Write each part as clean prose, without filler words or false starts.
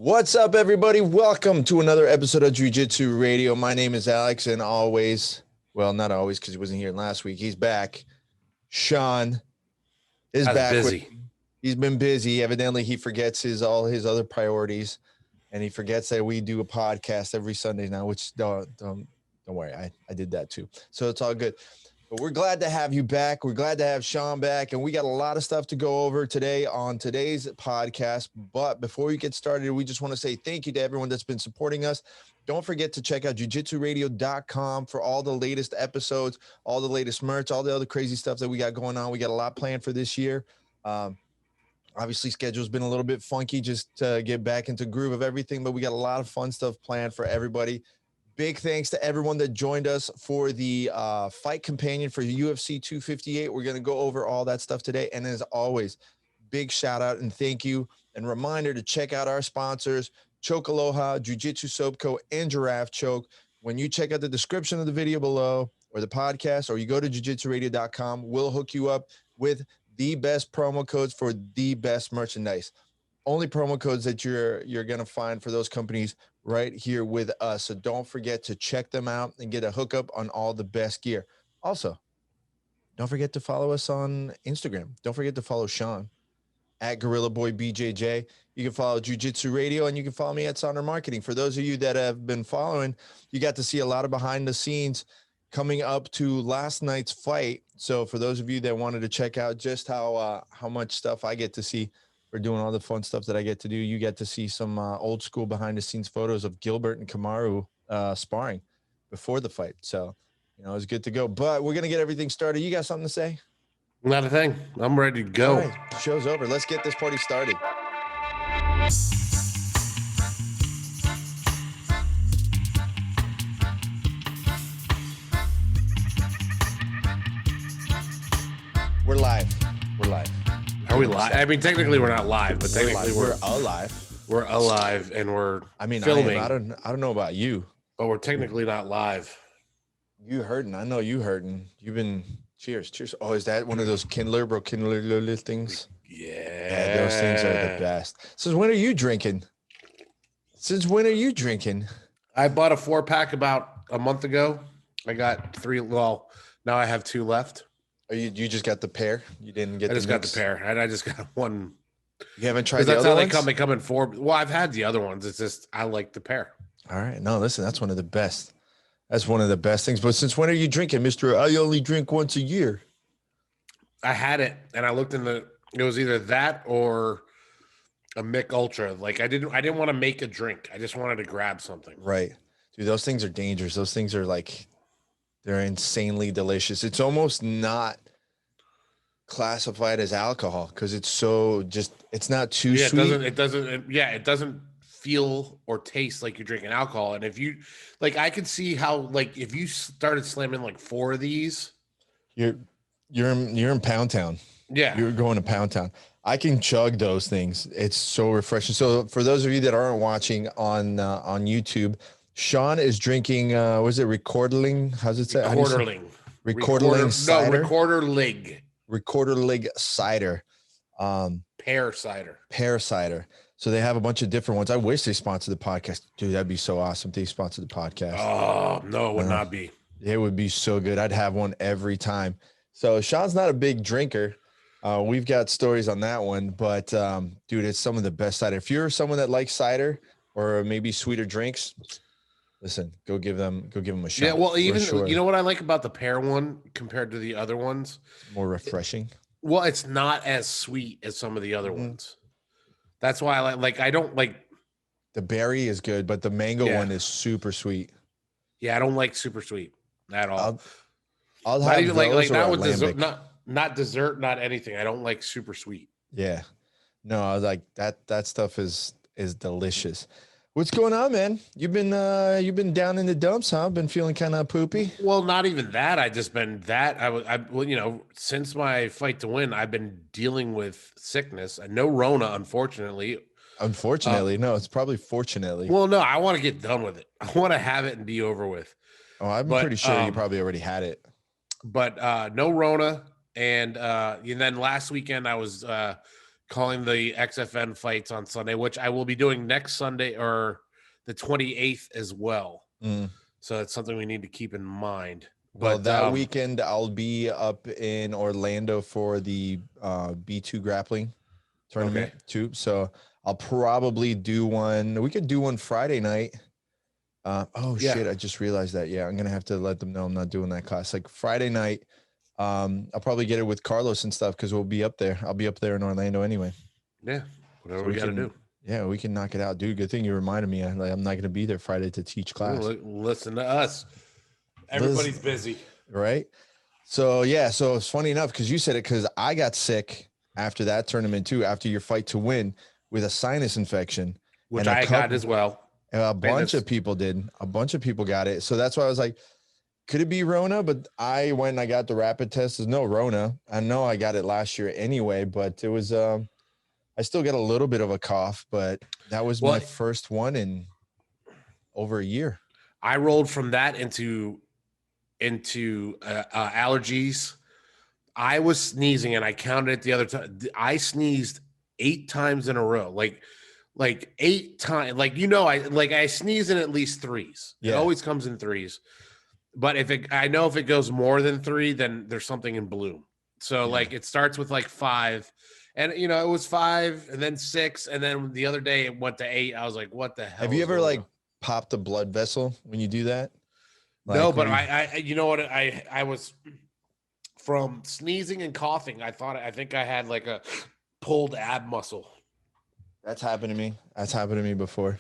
What's up, everybody? Welcome to another episode of Jiu-Jitsu Radio. My name is Alex, and always, well, not always because he wasn't here last week. He's back. Sean is back. He's been busy. Evidently, he forgets all his other priorities, and he forgets that we do a podcast every Sunday now, which don't worry. I did that too. So it's all good. But we're glad to have you back. We're glad to have Sean back, and we got a lot of stuff to go over today on today's podcast. But before we get started, we just want to say thank you to everyone that's been supporting us. Don't forget to check out jiu-jitsuradio.com for all the latest episodes, all the latest merch, all the other crazy stuff that we got going on. We got a lot planned for this year. Obviously, schedule's been a little bit funky just to get back into groove of everything, but we got a lot of fun stuff planned for everybody. Big thanks to everyone that joined us for the fight companion for UFC 258. We're going to go over all that stuff today. And as always, big shout out and thank you. And reminder to check out our sponsors, Choke Aloha, Jiu-Jitsu Soap Co., and Giraffe Choke. When you check out the description of the video below or the podcast, or you go to jiu-jitsuradio.com, we'll hook you up with the best promo codes for the best merchandise. Only promo codes that you're going to find for those companies right here with us. So don't forget to check them out and get a hookup on all the best gear. Also, don't forget to follow us on Instagram. Don't forget to follow Sean at Gorilla Boy BJJ. You can follow Jiu-Jitsu Radio, and you can follow me at Sonder Marketing. For those of you that have been following, you got to see a lot of behind the scenes coming up to last night's fight. So for those of you that wanted to check out just how much stuff I get to see, we're doing all the fun stuff that I get to do. You get to see some old school behind the scenes photos of Gilbert and Kamaru sparring before the fight. So, it's good to go. But we're going to get everything started. You got something to say? Not a thing. I'm ready to go. All right. Show's over. Let's get this party started. We're live. Are we live? I mean, technically we're not live, but technically we're alive. We're alive, and we're filming. I don't know about you, but we're technically not live. You hurting? I know you hurting. You've been cheers. Oh, is that one of those Kindler things? Yeah, those things are the best. Since when are you drinking? I bought a 4-pack about a month ago. I got 3. Well, now I have 2 left. You just got the pair? You didn't get? I just got the pair, and I just got one. You haven't tried the other other ones? They come in 4. Well, I've had the other ones. It's just I like the pair. All right. No, listen, that's one of the best. That's one of the best things. But since when are you drinking, Mister? I only drink once a year. I had it, and I looked it was either that or a Mick Ultra. Like I didn't want to make a drink. I just wanted to grab something. Right, dude. Those things are dangerous. Those things are they're insanely delicious. It's almost not classified as alcohol because it's not too sweet. It doesn't feel or taste like you're drinking alcohol. And if you I could see how if you started slamming 4 of these, you're in Pound Town. Yeah, you're going to Pound Town. I can chug those things. It's so refreshing. So for those of you that aren't watching on YouTube, Sean is drinking was it Recorderling? How's it say? Recorderling cider. No, Recorder Lig cider. Pear cider. So they have a bunch of different ones. I wish they sponsored the podcast. Dude, that'd be so awesome if they sponsored the podcast. Oh, no, it would not be. It would be so good. I'd have one every time. So Sean's not a big drinker. We've got stories on that one, but dude, it's some of the best cider. If you're someone that likes cider or maybe sweeter drinks, listen, go give them a shot. Yeah, well, even you know what I like about the pear one compared to the other ones? More refreshing. Well, it's not as sweet as some of the other ones. That's why I I don't like the berry is good, but the mango one is super sweet. Yeah, I don't like super sweet at all. I'll have even that with dessert, not dessert, not anything. I don't like super sweet. Yeah. No, I was like that stuff is delicious. What's going on, man? You've been down in the dumps, huh? Been feeling kind of poopy? Well, not even that. I just been since my fight to win, I've been dealing with sickness. No Rona, unfortunately. No, it's probably fortunately. Well, no, I want to get done with it. I want to have it and be over with. Oh, I'm pretty sure you probably already had it. But no Rona, and then last weekend I was calling the XFN fights on Sunday, which I will be doing next Sunday or the 28th as well. So that's something we need to keep in mind. Well, But that weekend I'll be up in Orlando for the B2 grappling tournament too. So I'll probably do one. We could do one Friday night. Shit, I just realized that. Yeah, I'm gonna have to let them know I'm not doing that class. Like Friday night, I'll probably get it with Carlos and stuff because we'll be up there. I'll be up there in Orlando anyway. Yeah, whatever we gotta do. Yeah, we can knock it out, dude. Good thing you reminded me. I'm not gonna be there Friday to teach class. Listen to us. Everybody's busy, right? So yeah, so it's funny enough because you said it because I got sick after that tournament too. After your fight to win with a sinus infection, which I got as well. A bunch of people did. A bunch of people got it. So that's why I was like, could it be Rona? But I went and I got the rapid test. There's no Rona. I know I got it last year anyway, but it was I still get a little bit of a cough, but that was my first one in over a year. I rolled from that into allergies. I was sneezing and I counted it the other time. I sneezed 8 times in a row. Like 8 times, I sneeze in at least 3s. Yeah. It always comes in 3s. But I know if it goes more than 3, then there's something in bloom. So like it starts with like 5, and it was 5 and then 6. And then the other day it went to 8. I was like, what the hell? Have you ever popped a blood vessel when you do that? No, but I was from sneezing and coughing. I think I had like a pulled ab muscle. That's happened to me. That's happened to me before.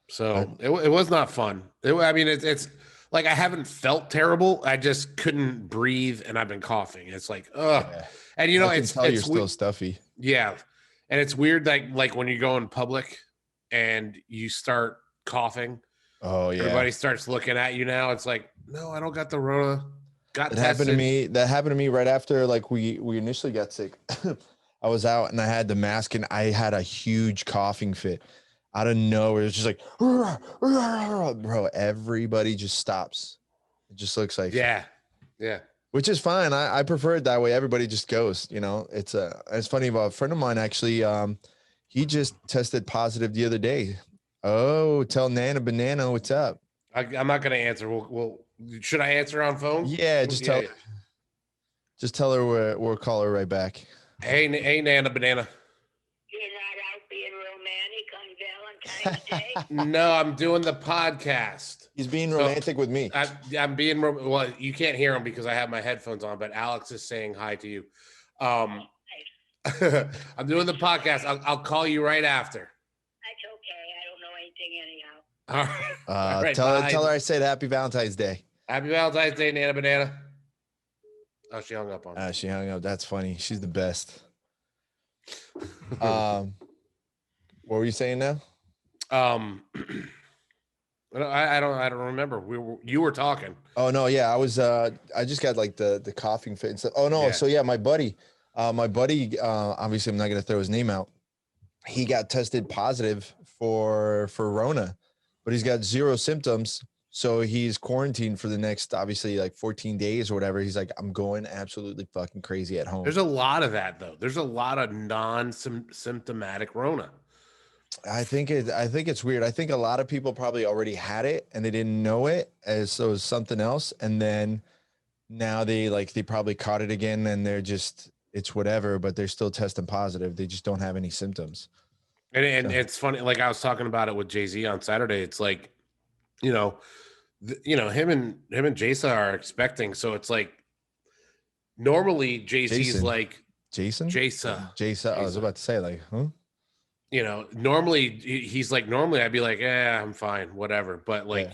So it was not fun. It's like I haven't felt terrible. I just couldn't breathe, and I've been coughing. It's like, ugh. Yeah. And I can tell you're still stuffy. Yeah, and it's weird. Like when you go in public and you start coughing. Oh yeah. Everybody starts looking at you now. It's like, no, I don't got the Rona. That happened to me. That happened to me right after we initially got sick. I was out and I had the mask and I had a huge coughing fit out of nowhere. It's just like, bro, everybody just stops. It just looks like, yeah. Which is fine. I prefer it that way. Everybody just goes, it's funny about a friend of mine, actually. He just tested positive the other day. Oh, tell Nana Banana what's up. I'm not going to answer. Should I answer on phone? Yeah, just tell her we'll call her right back. Hey, Nana Banana. You're not out being romantic on Valentine's Day? No, I'm doing the podcast. He's being romantic with me. I'm being, well, you can't hear him because I have my headphones on, but Alex is saying hi to you. I'm doing the podcast. I'll call you right after. That's okay. I don't know anything anyhow. All right. All right, tell her I said happy Valentine's Day. Happy Valentine's Day, Nana Banana. Oh, she hung up on me. She hung up. That's funny. She's the best. What were you saying now? I don't remember. You were talking. Oh no, yeah. I just got like the coughing fit and stuff. Oh no. Yeah. So yeah, my buddy, obviously I'm not gonna throw his name out. He got tested positive for Rona, but he's got 0 symptoms. So he's quarantined for the next, obviously, like 14 days or whatever. He's like, I'm going absolutely fucking crazy at home. There's a lot of that though. There's a lot of non-symptomatic Rona. I think it's weird. I think a lot of people probably already had it and they didn't know it as so it was something else. And then now they probably caught it again and they're just, it's whatever, but they're still testing positive. They just don't have any symptoms. And it's funny. Like I was talking about it with Jay-Z on Saturday. It's like, him and Jason are expecting. So it's like normally Jay-Z's like Jason. I was about to say like, huh? Normally he's like, normally I'd be like, I'm fine, whatever. But like,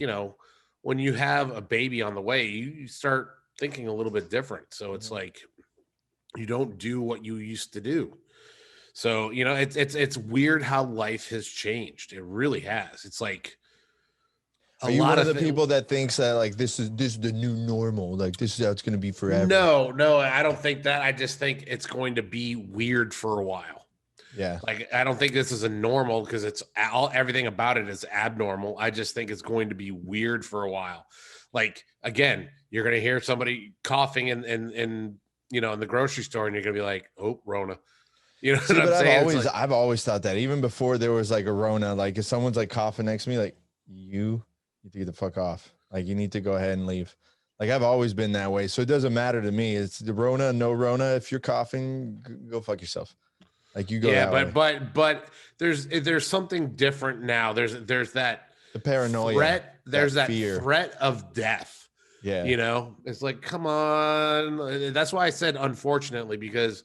when you have a baby on the way, you start thinking a little bit different. So it's like, you don't do what you used to do. So, it's weird how life has changed. It really has. It's like, are you one of the people that thinks that like this is the new normal, like this is how it's going to be forever? No, I don't think that. I just think it's going to be weird for a while. Yeah. Like I don't think this is a normal because it's everything about it is abnormal. I just think it's going to be weird for a while. Like again, you're going to hear somebody coughing in the grocery store and you're going to be like, "Oh, Rona." You know See, what but I'm saying? I've always thought that even before there was like a Rona, like if someone's like coughing next to me, like you need to get the fuck off. Like you need to go ahead and leave. Like I've always been that way. So it doesn't matter to me. It's the Rona, no Rona. If you're coughing, go fuck yourself. Like you go yeah, that way. but there's something different now. There's that The paranoia, threat. There's that fear. threat of death. Yeah. You know, it's like, come on. That's why I said unfortunately, because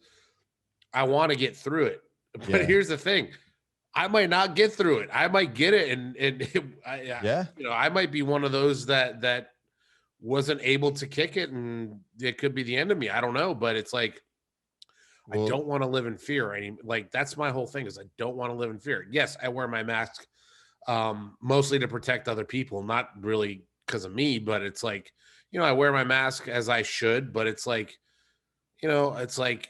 I want to get through it. But Yeah. here's the thing. I might not get through it. I might get it. Yeah. You know, I might be one of those that wasn't able to kick it, and it could be the end of me. I don't know. But it's like, Well, I don't want to live in fear. Like, that's my whole thing is I don't want to live in fear. Yes, I wear my mask mostly to protect other people, not really because of me, but it's like, you know, I wear my mask as I should, but it's like, you know, it's like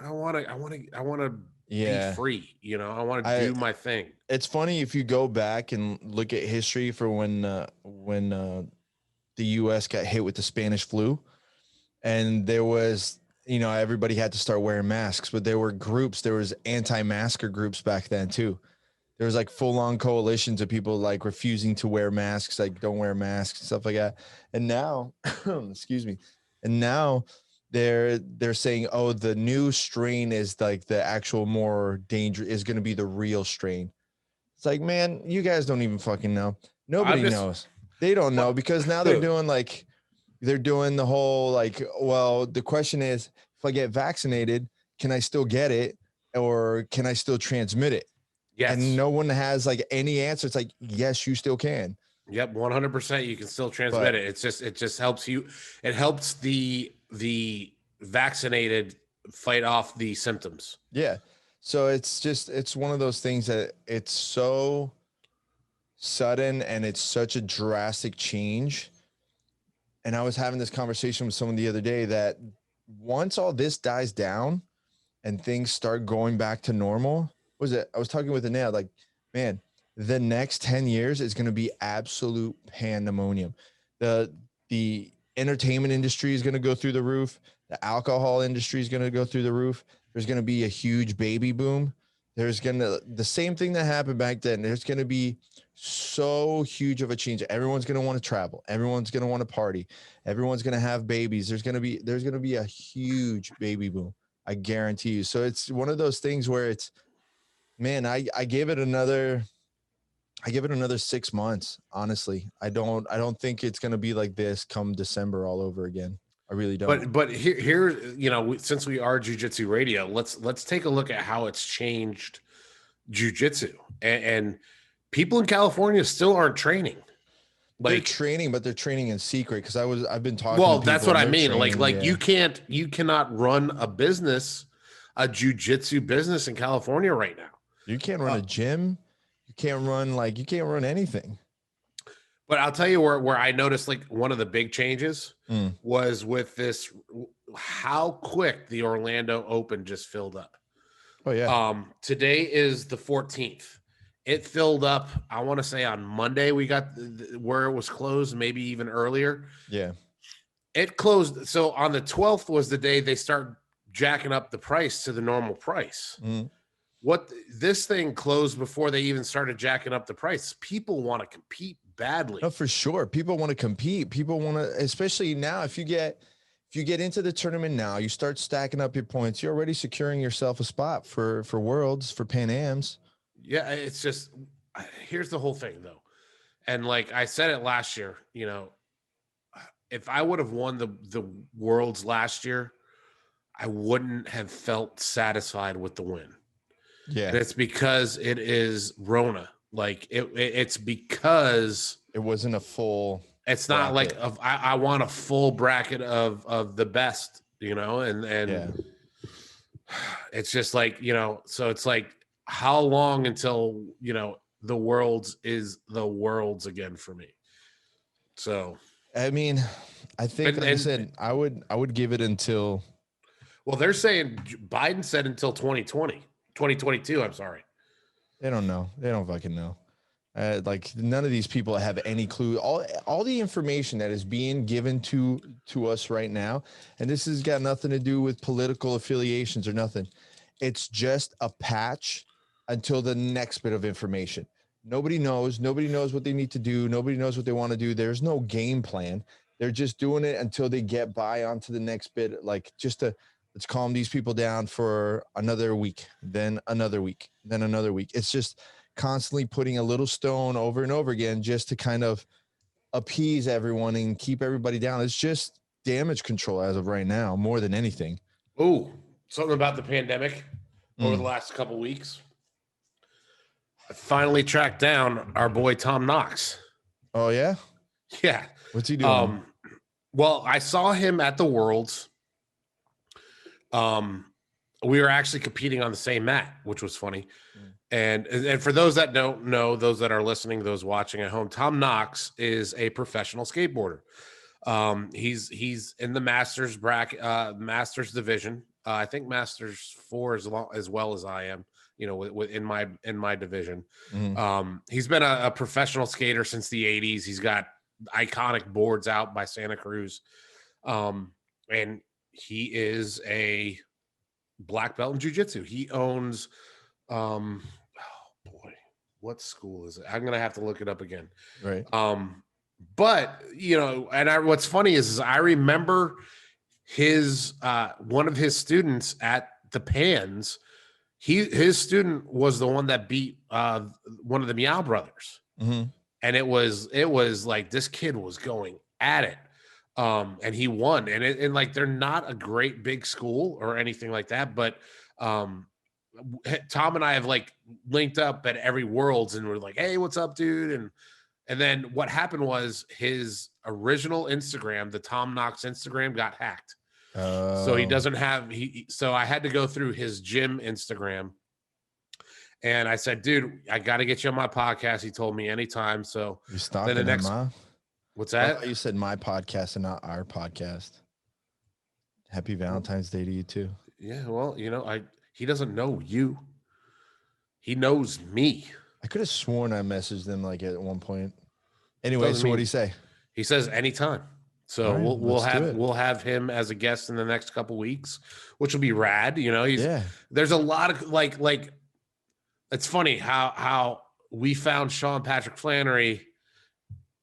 I want to be free. You know, I want to do my thing. It's funny if you go back and look at history for when the U.S. got hit with the Spanish flu, and there was, you know, everybody had to start wearing masks, but there were groups, there was anti-masker groups back then too. There was like full-on coalitions of people like refusing to wear masks, like don't wear masks and stuff like that. And now, excuse me, and now they're saying, oh, the new strain is like the actual more dangerous, is going to be the real strain. It's like, man, you guys don't even fucking know. Nobody knows. They don't know because now they're doing like, they're doing the whole like, well, the question is, if I get vaccinated, can I still get it or can I still transmit it? Yes. And no one has like any answer. It's like, yes, you still can. Yep, 100%. You can still transmit it. It just helps you. It helps the vaccinated fight off the symptoms. Yeah. So it's one of those things that it's so sudden and it's such a drastic change. And I was having this conversation with someone the other day that once all this dies down and things start going back to normal, I was talking with Anel, like, man, the next 10 years is going to be absolute pandemonium. The entertainment industry is going to go through the roof. The alcohol industry is going to go through the roof. There's going to be a huge baby boom. There's going to, the same thing that happened back then. There's going to be so huge of a change. Everyone's going to want to travel. Everyone's going to want to party. Everyone's going to have babies. There's going to be a huge baby boom. I guarantee you. So it's one of those things where it's, man, I give it another 6 months. Honestly, I don't think it's going to be like this come December all over again. I really don't. But here, you know, since we are Jiu-Jitsu Radio, let's take a look at how it's changed Jiu-Jitsu, and people in California still aren't training. Like, they're training, but they're training in secret. Because I've been talking. Well, that's what I mean. Yeah. You cannot run a business, a Jiu-Jitsu business in California right now. You can't run a gym. You can't run anything. But I'll tell you where I noticed like one of the big changes was with this, how quick the Orlando Open just filled up. Oh yeah. Today is the 14th. It filled up, I want to say on Monday we got where it was closed, maybe even earlier. Yeah. It closed. So on the 12th was the day they start jacking up the price to the normal price. What this thing closed before they even started jacking up the price. People want to compete badly. No, for sure. People want to compete. People want to, especially now, if you get into the tournament now, you start stacking up your points. You're already securing yourself a spot for Worlds, for Pan Ams. Yeah, it's just, here's the whole thing though. And like I said it last year, you know, if I would have won the Worlds last year, I wouldn't have felt satisfied with the win. Yeah. And it's because it is Rona. Like it's because it wasn't a full. It's not bracket. Like I want a full bracket of the best, you know, and yeah. It's just like, you know, so it's like, how long until, you know, the Worlds is the Worlds again for me? So, I mean, I think, like I said, I would give it until. Well, they're saying Biden said until 2022. I'm sorry. They don't know. They don't fucking know. Like none of these people have any clue. All the information that is being given to us right now, and this has got nothing to do with political affiliations or nothing. it's just a patch until the next bit of information. Nobody knows what they need to do. Nobody knows what they want to do. There's no game plan. They're just doing it until they get by onto the next bit, like just to let's calm these people down for another week, then another week, then another week. It's just constantly putting a little stone over and over again just to kind of appease everyone and keep everybody down. It's just damage control as of right now, more than anything. Oh, something about the pandemic over the last couple weeks. I finally tracked down our boy Tom Knox. Oh, yeah? Yeah. What's he doing? Well, I saw him at the Worlds. We were actually competing on the same mat, which was funny. And for those that don't know, those that are listening, those watching at home, Tom Knox is a professional skateboarder. He's in the Masters bracket, Masters division. I think Masters 4 as well as I am. You know, in my division. He's been a professional skater since the 80s. He's got iconic boards out by Santa Cruz. And he is a black belt in jiu-jitsu. He owns oh boy, what school is it? I'm gonna have to look it up again. Right. But you know, and what's funny is I remember his one of his students at the Pans. His student was the one that beat one of the Meow brothers, and it was like this kid was going at it, and he won. And like they're not a great big school or anything like that, but Tom and I have like linked up at every Worlds, and we're like, "Hey, what's up, dude?" And then what happened was his original Instagram, the Tom Knox Instagram, got hacked. So he doesn't have so I had to go through his gym Instagram, and I said, dude, I got to get you on my podcast. He told me anytime. So you stalking him, huh? What's that? You said my podcast and not our podcast. Happy Valentine's Day to you too. Yeah, well, you know, he doesn't know you. He knows me. I could have sworn I messaged them like at one point. Anyway, so what do you say? He says anytime. So right, we'll have him as a guest in the next couple weeks, which will be rad. You know, there's a lot of like it's funny how we found Sean Patrick Flannery,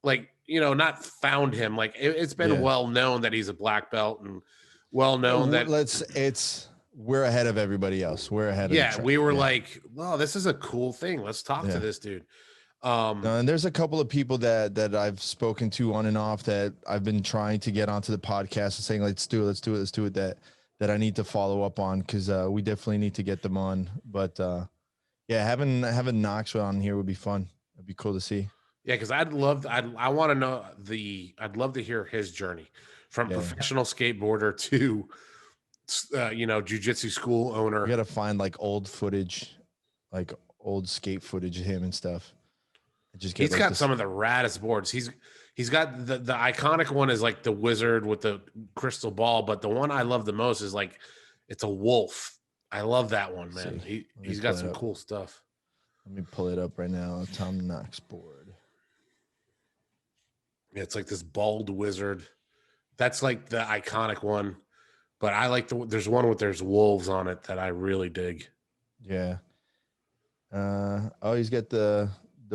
like, you know, not found him, like it's been well known that he's a black belt and well known that we're ahead of everybody else. We're ahead of we were like, well, this is a cool thing. Let's talk to this dude. And there's a couple of people that I've spoken to on and off that I've been trying to get onto the podcast and saying, let's do it, that I need to follow up on, because we definitely need to get them on. But having Knox on here would be fun. It'd be cool to see. Yeah, because I want to know I'd love to hear his journey from professional skateboarder to jiu-jitsu school owner. We got to find like old footage, like old skate footage of him and stuff. He's got some of the raddest boards. He's got the iconic one is like the wizard with the crystal ball, but the one I love the most is like it's a wolf. I love that one, man. He's got some cool stuff. Let me pull it up right now. Tom Knox board. Yeah, it's like this bald wizard. That's like the iconic one, but I like there's one with there's wolves on it that I really dig. Yeah. He's got the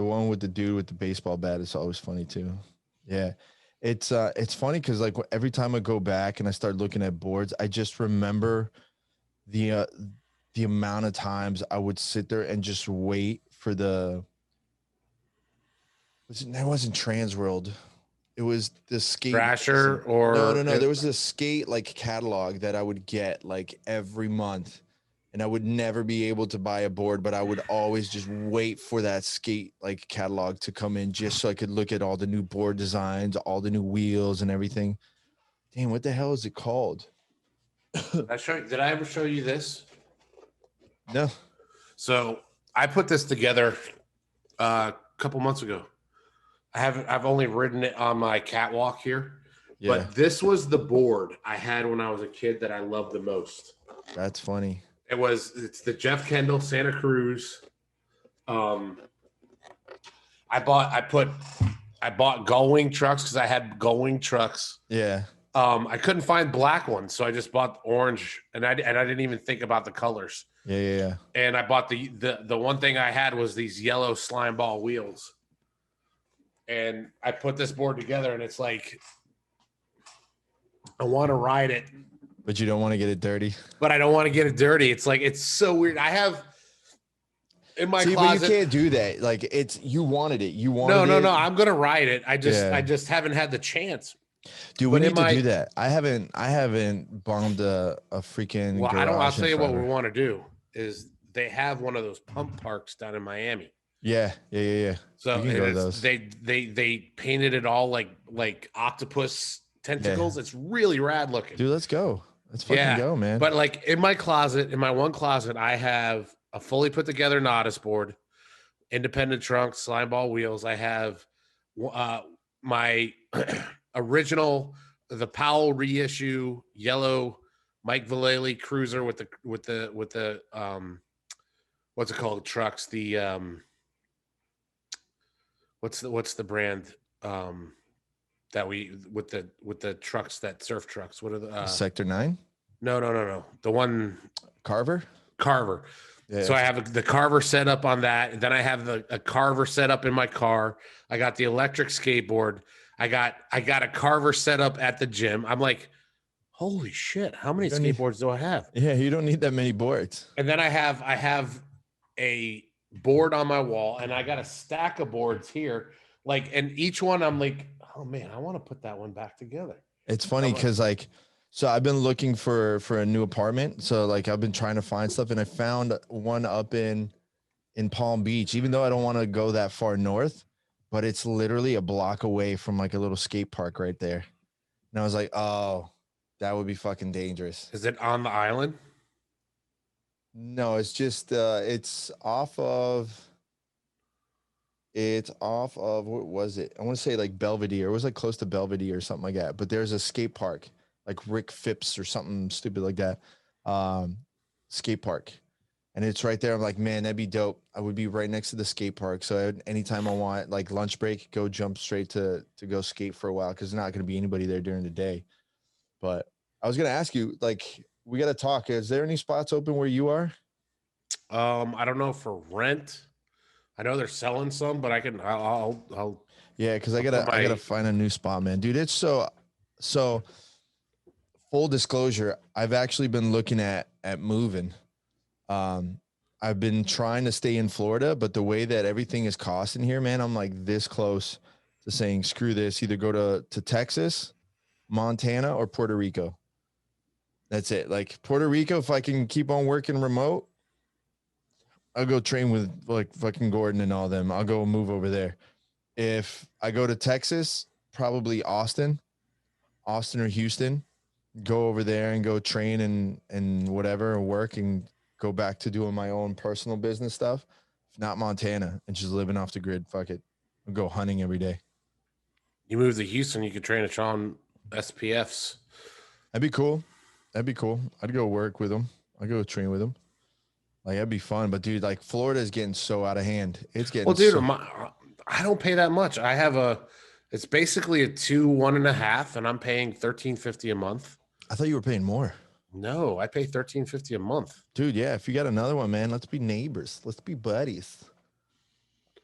one with the dude with the baseball bat. It's always funny too. Yeah. It's funny because like every time I go back and I start looking at boards, I just remember the amount of times I would sit there and just wait for that wasn't Transworld. It was the skate Thrasher or no. There was a skate like catalog that I would get like every month. And I would never be able to buy a board, but I would always just wait for that skate like catalog to come in just so I could look at all the new board designs, all the new wheels and everything. Damn, what the hell is it called? Did I ever show you this? No. So I put this together a couple months ago. I've only ridden it on my catwalk here, but this was the board I had when I was a kid that I loved the most. That's funny. It's the Jeff Kendall Santa Cruz. I bought gull wing trucks because I had gull wing trucks. Yeah. I couldn't find black ones, so I just bought orange, and I didn't even think about the colors. Yeah. And I bought the one thing I had was these yellow slime ball wheels. And I put this board together, and it's like, I want to ride it, but you don't want to get it dirty. But I don't want to get it dirty. It's like, it's so weird. I have in my closet. But you can't do that. Like you wanted it. You wanted it. No. I'm gonna ride it. I just haven't had the chance. Dude, we need to do that. I haven't bombed a freaking. Well, I'll tell you what we want to do is they have one of those pump parks down in Miami. Yeah. So they painted it all like octopus tentacles. Yeah. It's really rad looking. Dude, let's go. Let's fucking go, man. But like in my one closet, I have a fully put together Nodus board, independent trunks, slime ball wheels. I have my original, the Powell reissue yellow Mike Vallely cruiser with the what's it called? Trucks. The what's the brand that we with the trucks, that surf trucks? What are the Sector 9? No. The one Carver. Yeah. So I have the Carver set up on that. And then I have a Carver set up in my car. I got the electric skateboard. I got a Carver set up at the gym. I'm like, holy shit, how many skateboards do I have? Yeah, you don't need that many boards. And then I have a board on my wall, and I got a stack of boards here. Like, and each one I'm like, oh man, I want to put that one back together. It's funny because so I've been looking for a new apartment. So like I've been trying to find stuff, and I found one up in Palm Beach, even though I don't want to go that far north, but it's literally a block away from like a little skate park right there. And I was like, oh, that would be fucking dangerous. Is it on the island? No, it's just it's off of what was it? I want to say like Belvedere. It was like close to Belvedere or something like that. But there's a skate park, like Rick Phipps or something stupid like that. Skate park. And it's right there. I'm like, man, that'd be dope. I would be right next to the skate park. So anytime I want, like lunch break, go jump straight to go skate for a while, because there's not going to be anybody there during the day. But I was going to ask you, like, we got to talk. Is there any spots open where you are? I don't know for rent. I know they're selling some, but I'll yeah, because I gotta find a new spot, man. Dude, it's so full disclosure, I've actually been looking at moving. I've been trying to stay in Florida, but the way that everything is costing here, man, I'm like this close to saying screw this, either go to Texas, Montana, or Puerto Rico. That's it. Like Puerto Rico, if I can keep on working remote, I'll go train with like fucking Gordon and all them. I'll go move over there. If I go to Texas, probably Austin or Houston, go over there and go train and whatever, and work and go back to doing my own personal business stuff. If not, Montana, and just living off the grid. Fuck it. I'll go hunting every day. You move to Houston, you could train at Sean SPF's. That'd be cool. I'd go work with him. I'd go train with him. Like, that'd be fun. But dude, like Florida is getting so out of hand. It's getting I don't pay that much. I have it's basically a 1.5, and I'm paying $13.50 a month. I thought you were paying more. No, I pay $13.50 a month. Dude, yeah. If you got another one, man, let's be neighbors. Let's be buddies.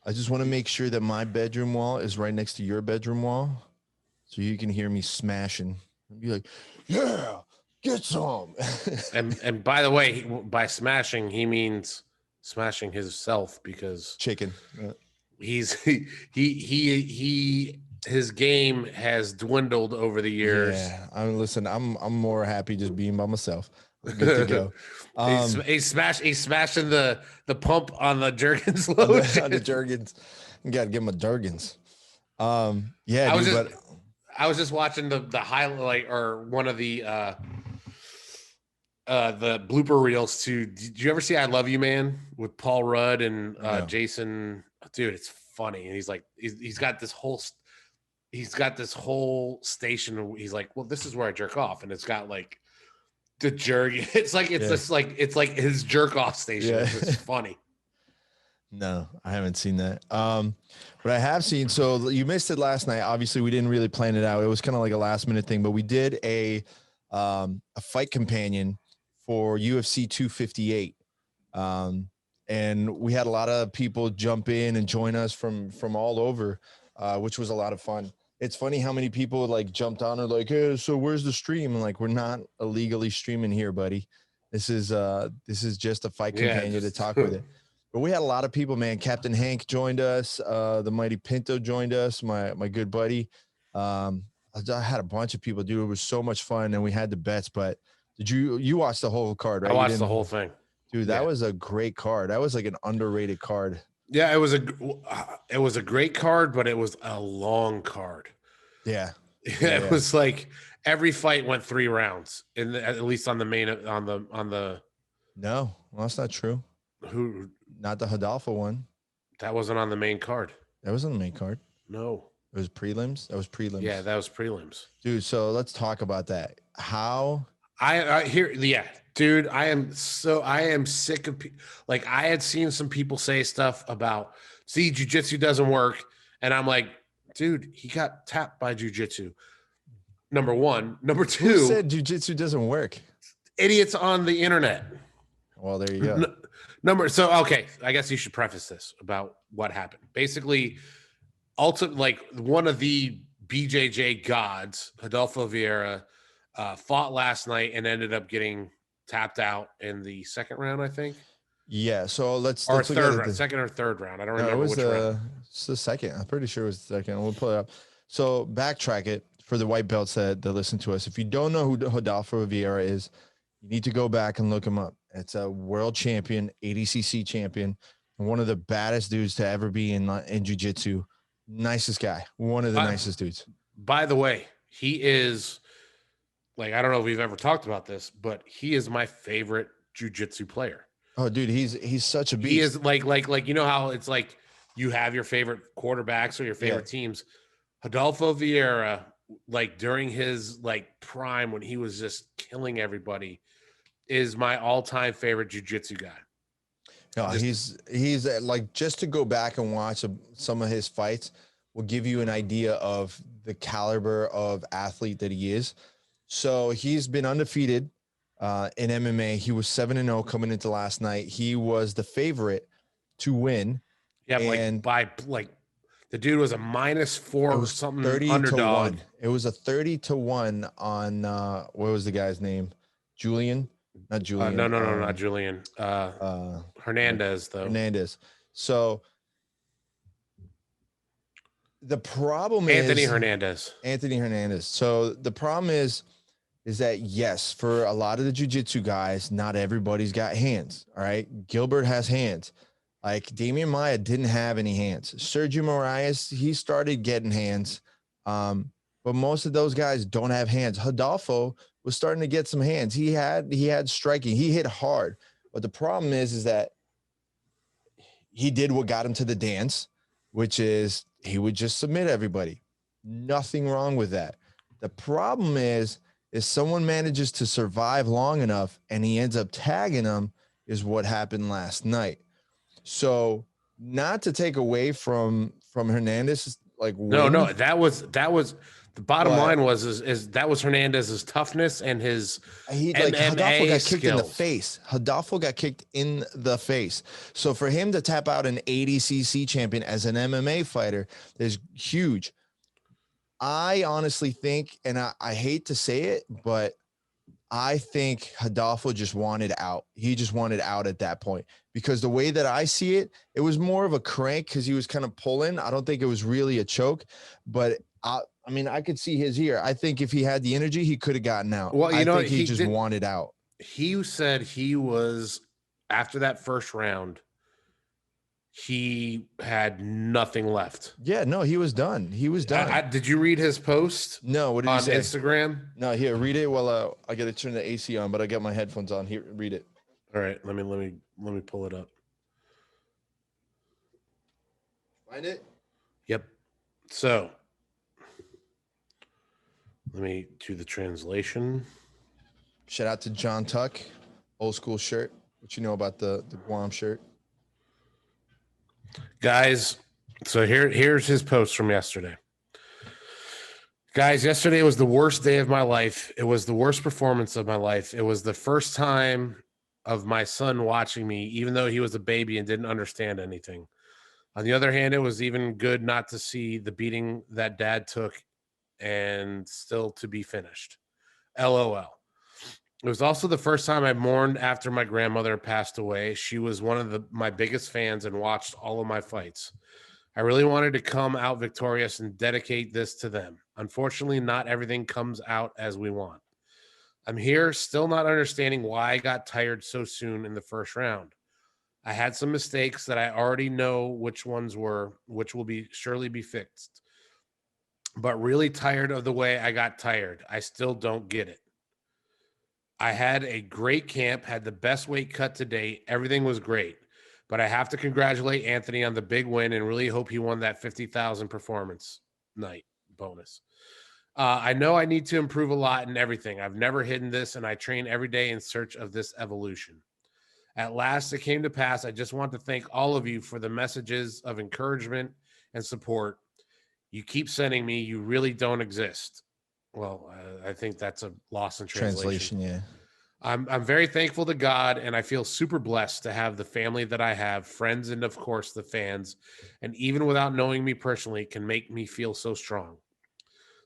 I just want to make sure that my bedroom wall is right next to your bedroom wall, so you can hear me smashing and be like, yeah, get some. and by the way, by smashing, he means smashing himself, because chicken. His game has dwindled over the years. Yeah, I'm more happy just being by myself. Good to go. He's smashing the pump on the Jergens lotion. On the Jergens. You gotta give him a Jergens. I was just watching the highlight, or one of the blooper reels to. Did you ever see I Love You Man with Paul Rudd and Jason? Dude, it's funny. And he's like, he's got this whole station. He's like, well, this is where I jerk off, and it's got like the jerk. It's like his jerk off station. Yeah. It's funny. No, I haven't seen that. But I have seen, so you missed it last night. Obviously, we didn't really plan it out. It was kind of like a last minute thing, but we did a fight companion for UFC 258. And we had a lot of people jump in and join us from all over, which was a lot of fun. It's funny how many people like jumped on and like, hey, so where's the stream? And like, we're not illegally streaming here, buddy. This is just a fight companion to talk with it. But we had a lot of people, man. Captain Hank joined us. The Mighty Pinto joined us. My good buddy. I had a bunch of people, dude. It was so much fun, and we had the bets. But did you watched the whole card, right? I watched the whole thing, dude. That was a great card. That was like an underrated card. Yeah, it was a great card, but it was a long card. Yeah, it was like every fight went 3 rounds, at least on the main on the. No, well, that's not true. Who? Not the Rodolfo one. That wasn't on the main card. That was on the main card. No. It was prelims. That was prelims. Yeah, that was prelims. Dude, so let's talk about that. How I hear, yeah, dude. I am sick of like I had seen some people say stuff about jiu-jitsu doesn't work, and I'm like, dude, he got tapped by jiu-jitsu. Number one, number two. Who said jiu-jitsu doesn't work? Idiots on the internet. Well, there you go. Okay, I guess you should preface this about what happened. Basically, like one of the BJJ gods, Rodolfo Vieira, fought last night and ended up getting tapped out in the second round, I think. Yeah, so let's third round, second or third round. I don't remember which round. It's the second. I'm pretty sure it was the second. We'll pull it up. So backtrack it for the white belts that listen to us. If you don't know who Rodolfo Vieira is, you need to go back and look him up. It's a world champion, ADCC champion, and one of the baddest dudes to ever be in jiu-jitsu. Nicest guy. One of the nicest dudes. By the way, he is like, I don't know if we've ever talked about this, but he is my favorite jiu-jitsu player. Oh, dude, he's such a beast. He is like you know how it's like you have your favorite quarterbacks or your favorite teams. Rodolfo Vieira, like during his like prime when he was just killing everybody, is my all-time favorite jiu-jitsu guy. No, he's like, just to go back and watch some of his fights will give you an idea of the caliber of athlete that he is. So he's been undefeated in MMA. He was 7-0 coming into last night. He was the favorite to win. Yeah, and by the dude was a -4 or something 30 underdog. To 1. It was a 30-1 on what was the guy's name? Julian? Not Julian. No, not Julian. Hernandez, though. Hernandez. So the problem is Anthony Hernandez. So the problem is that, yes, for a lot of the jiu-jitsu guys, not everybody's got hands. All right. Gilbert has hands. Like Damian Maia didn't have any hands. Sergio Moraes, he started getting hands. But most of those guys don't have hands. Rodolfo was starting to get some hands. He had striking. He hit hard. But the problem is that he did what got him to the dance, which is he would just submit everybody. Nothing wrong with that. The problem is someone manages to survive long enough and he ends up tagging them, is what happened last night. So not to take away from Hernandez, like winning. No, that was the bottom line was that was Hernandez's toughness and his Rodolfo got kicked in the skills. face. Rodolfo got kicked in the face. So for him to tap out an ADCC champion as an MMA fighter is huge. I honestly think, and I hate to say it, but I think Rodolfo just wanted out. He just wanted out at that point, because the way that I see it, it was more of a crank because he was kind of pulling. I don't think it was really a choke, but I mean, I could see his ear. I think if he had the energy, he could have gotten out. Well, I think he just wanted out. He said he was, after that first round, he had nothing left. Yeah, no, he was done. He was done. Did you read his post? No, what did he say? On Instagram? No, here, read it while I got to turn the AC on, but I got my headphones on. Here, read it. All right, let me pull it up. Find it? Yep. So, let me do the translation. Shout out to John Tuck, old school shirt. What you know about the Guam shirt? Guys, so here's his post from yesterday. Guys, yesterday was the worst day of my life. It was the worst performance of my life. It was the first time of my son watching me, even though he was a baby and didn't understand anything. On the other hand, it was even good not to see the beating that dad took and still to be finished. LOL. It was also the first time I mourned after my grandmother passed away. She was one of my biggest fans and watched all of my fights. I really wanted to come out victorious and dedicate this to them. Unfortunately, not everything comes out as we want. I'm here still not understanding why I got tired so soon in the first round. I had some mistakes that I already know which ones were, which will surely be fixed. But really tired of the way I got tired. I still don't get it. I had a great camp, had the best weight cut to date. Everything was great. But I have to congratulate Anthony on the big win and really hope he won that 50,000 performance night bonus. I know I need to improve a lot in everything. I've never hidden this, and I train every day in search of this evolution. At last, it came to pass. I just want to thank all of you for the messages of encouragement and support you keep sending me. You really don't exist. Well, I think that's a loss in translation. Yeah. I'm very thankful to God, and I feel super blessed to have the family that I have, friends, and of course the fans, and even without knowing me personally, can make me feel so strong,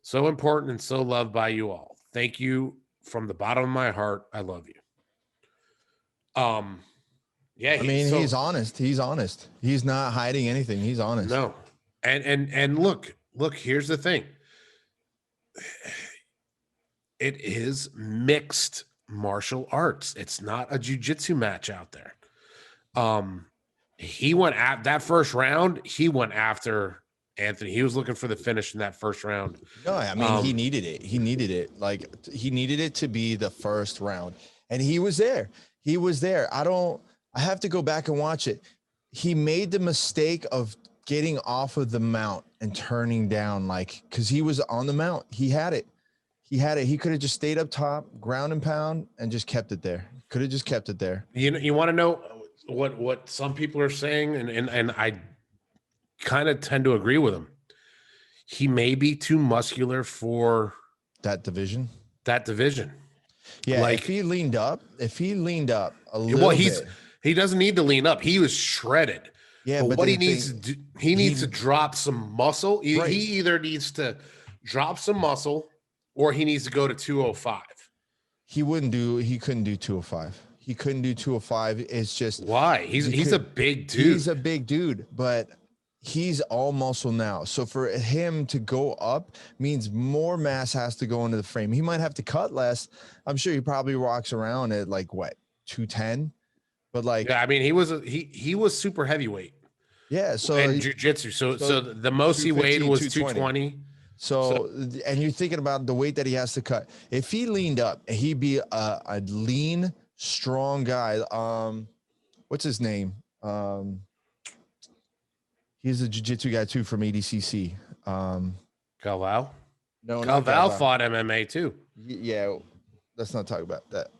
so important, and so loved by you all. Thank you from the bottom of my heart. I love you. Yeah, he's honest. He's honest. He's not hiding anything. He's honest. No, and look. Here's the thing. It is mixed martial arts. It's not a jiu-jitsu match out there. He went at that first round. He went after Anthony. He was looking for the finish in that first round. No, I mean, he needed it. He needed it. Like, he needed it to be the first round, and he was there. He was there. I have to go back and watch it. He made the mistake of getting off of the mount and turning down, because he was on the mount. He had it. He could have just stayed up top, ground and pound, and just kept it there. Could have just kept it there. You want to know what some people are saying, and I kind of tend to agree with him. He may be too muscular for that division. Yeah, if he leaned up a little bit. He doesn't need to lean up. He was shredded. Yeah, but what he needs to do, he needs to drop some muscle. Right. He either needs to drop some muscle or he needs to go to 205. He couldn't do 205. He couldn't do 205. It's just why? He's a big dude. He's a big dude, but he's all muscle now. So for him to go up means more mass has to go into the frame. He might have to cut less. I'm sure he probably walks around at 210. But yeah, I mean, he was super heavyweight. Yeah, so in jiu-jitsu. So the most he weighed was 220. So, and you're thinking about the weight that he has to cut. If he leaned up, he'd be a lean, strong guy. What's his name? He's a jiu-jitsu guy too from ADCC. Galvao? No, Galvao fought MMA too. Yeah, let's not talk about that.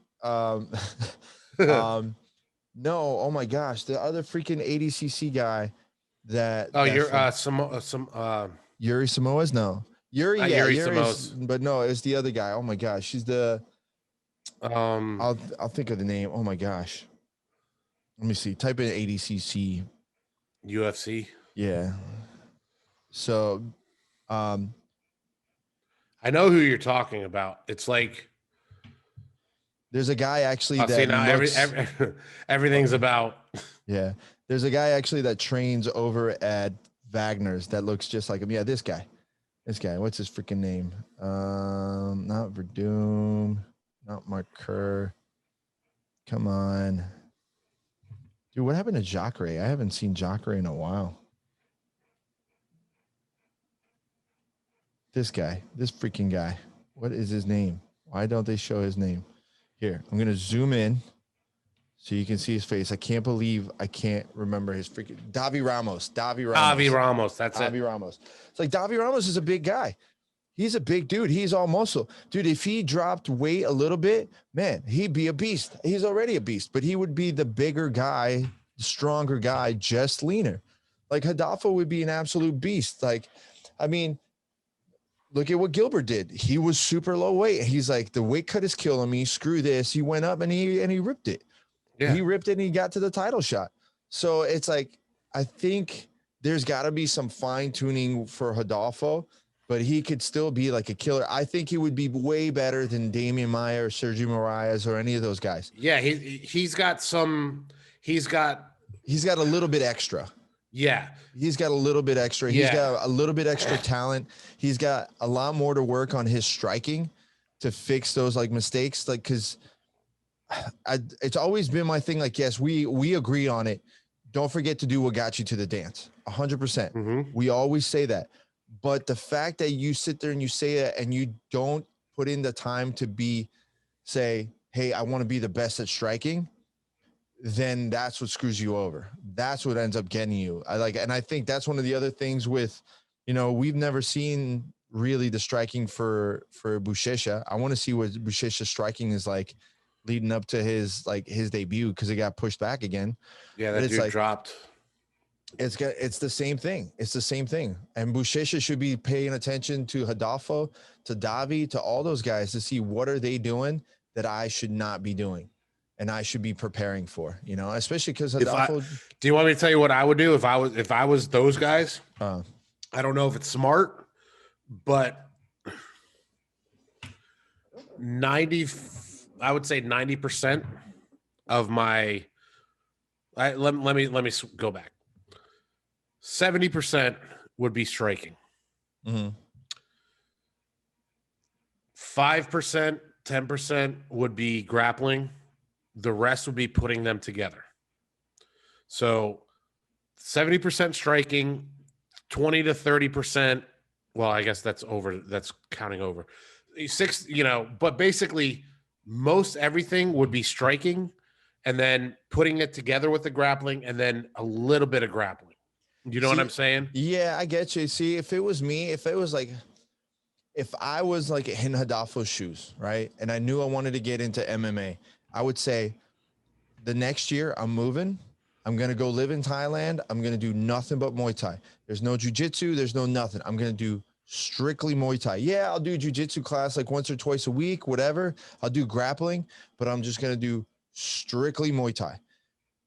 No, oh my gosh, the other freaking ADCC guy Yuri Samoa's Yuri Samoa's, but no, it's the other guy. Oh my gosh, she's the I'll think of the name. Oh my gosh, let me see. Type in ADCC UFC. Yeah. So, I know who you're talking about. It's like there's a guy actually everything's about. Yeah, there's a guy actually that trains over at Wagner's that looks just like him. Yeah, this guy. What's his freaking name? Not Verdum, not Mark Kerr. Come on, dude. What happened to Jacare? I haven't seen Jacare in a while. This freaking guy. What is his name? Why don't they show his name? Here, I'm gonna zoom in so you can see his face. I can't believe I can't remember his freaking Davi Ramos. That's it. Davi Ramos. It's like Davi Ramos is a big guy. He's a big dude. He's all muscle. Dude, if he dropped weight a little bit, man, he'd be a beast. He's already a beast, but he would be the bigger guy, stronger guy, just leaner. Like Rodolfo would be an absolute beast. Like, I mean, look at what Gilbert did. He was super low weight. He's like, the weight cut is killing me. Screw this. He went up and he ripped it. Yeah. He ripped it and he got to the title shot. So it's like, I think there's got to be some fine tuning for Rodolfo, but he could still be like a killer. I think he would be way better than Damian Maia or Sergio Moraes or any of those guys. Yeah, he's got a little bit extra. Yeah. He's got a little bit extra. He's got a little bit extra talent. He's got a lot more to work on his striking to fix those like mistakes. Like, cause it's always been my thing. Like, yes, we agree on it. Don't forget to do what got you to the dance. 100%. We always say that. But the fact that you sit there and you say that and you don't put in the time to say, hey, I want to be the best at striking, then that's what screws you over. That's what ends up getting you. And I think that's one of the other things with, we've never seen really the striking for Buchecha. I want to see what Buchecha's striking is like leading up to his debut, because it got pushed back again. Yeah, that dude dropped. It's the same thing. It's the same thing. And Buchecha should be paying attention to Rodolfo, to Davi, to all those guys to see what are they doing that I should not be doing and I should be preparing for, especially because Rodolfo. Do you want me to tell you what I would do if I was those guys? I don't know if it's smart, but I would say 90% of my. Let me go back. 70% would be striking. 5%, 10% would be grappling. The rest would be putting them together. So 70% striking, 20 to 30%. Well, I guess that's counting over. But basically most everything would be striking and then putting it together with the grappling and then a little bit of grappling. You know what I'm saying? Yeah, I get you. See, if it was me, if I was like in Rodolfo's shoes, right? And I knew I wanted to get into MMA, I would say the next year I'm moving. I'm going to go live in Thailand. I'm going to do nothing but Muay Thai. There's no Jiu-Jitsu. There's no nothing. I'm going to do strictly Muay Thai. Yeah, I'll do Jiu-Jitsu class like once or twice a week, whatever. I'll do grappling, but I'm just going to do strictly Muay Thai.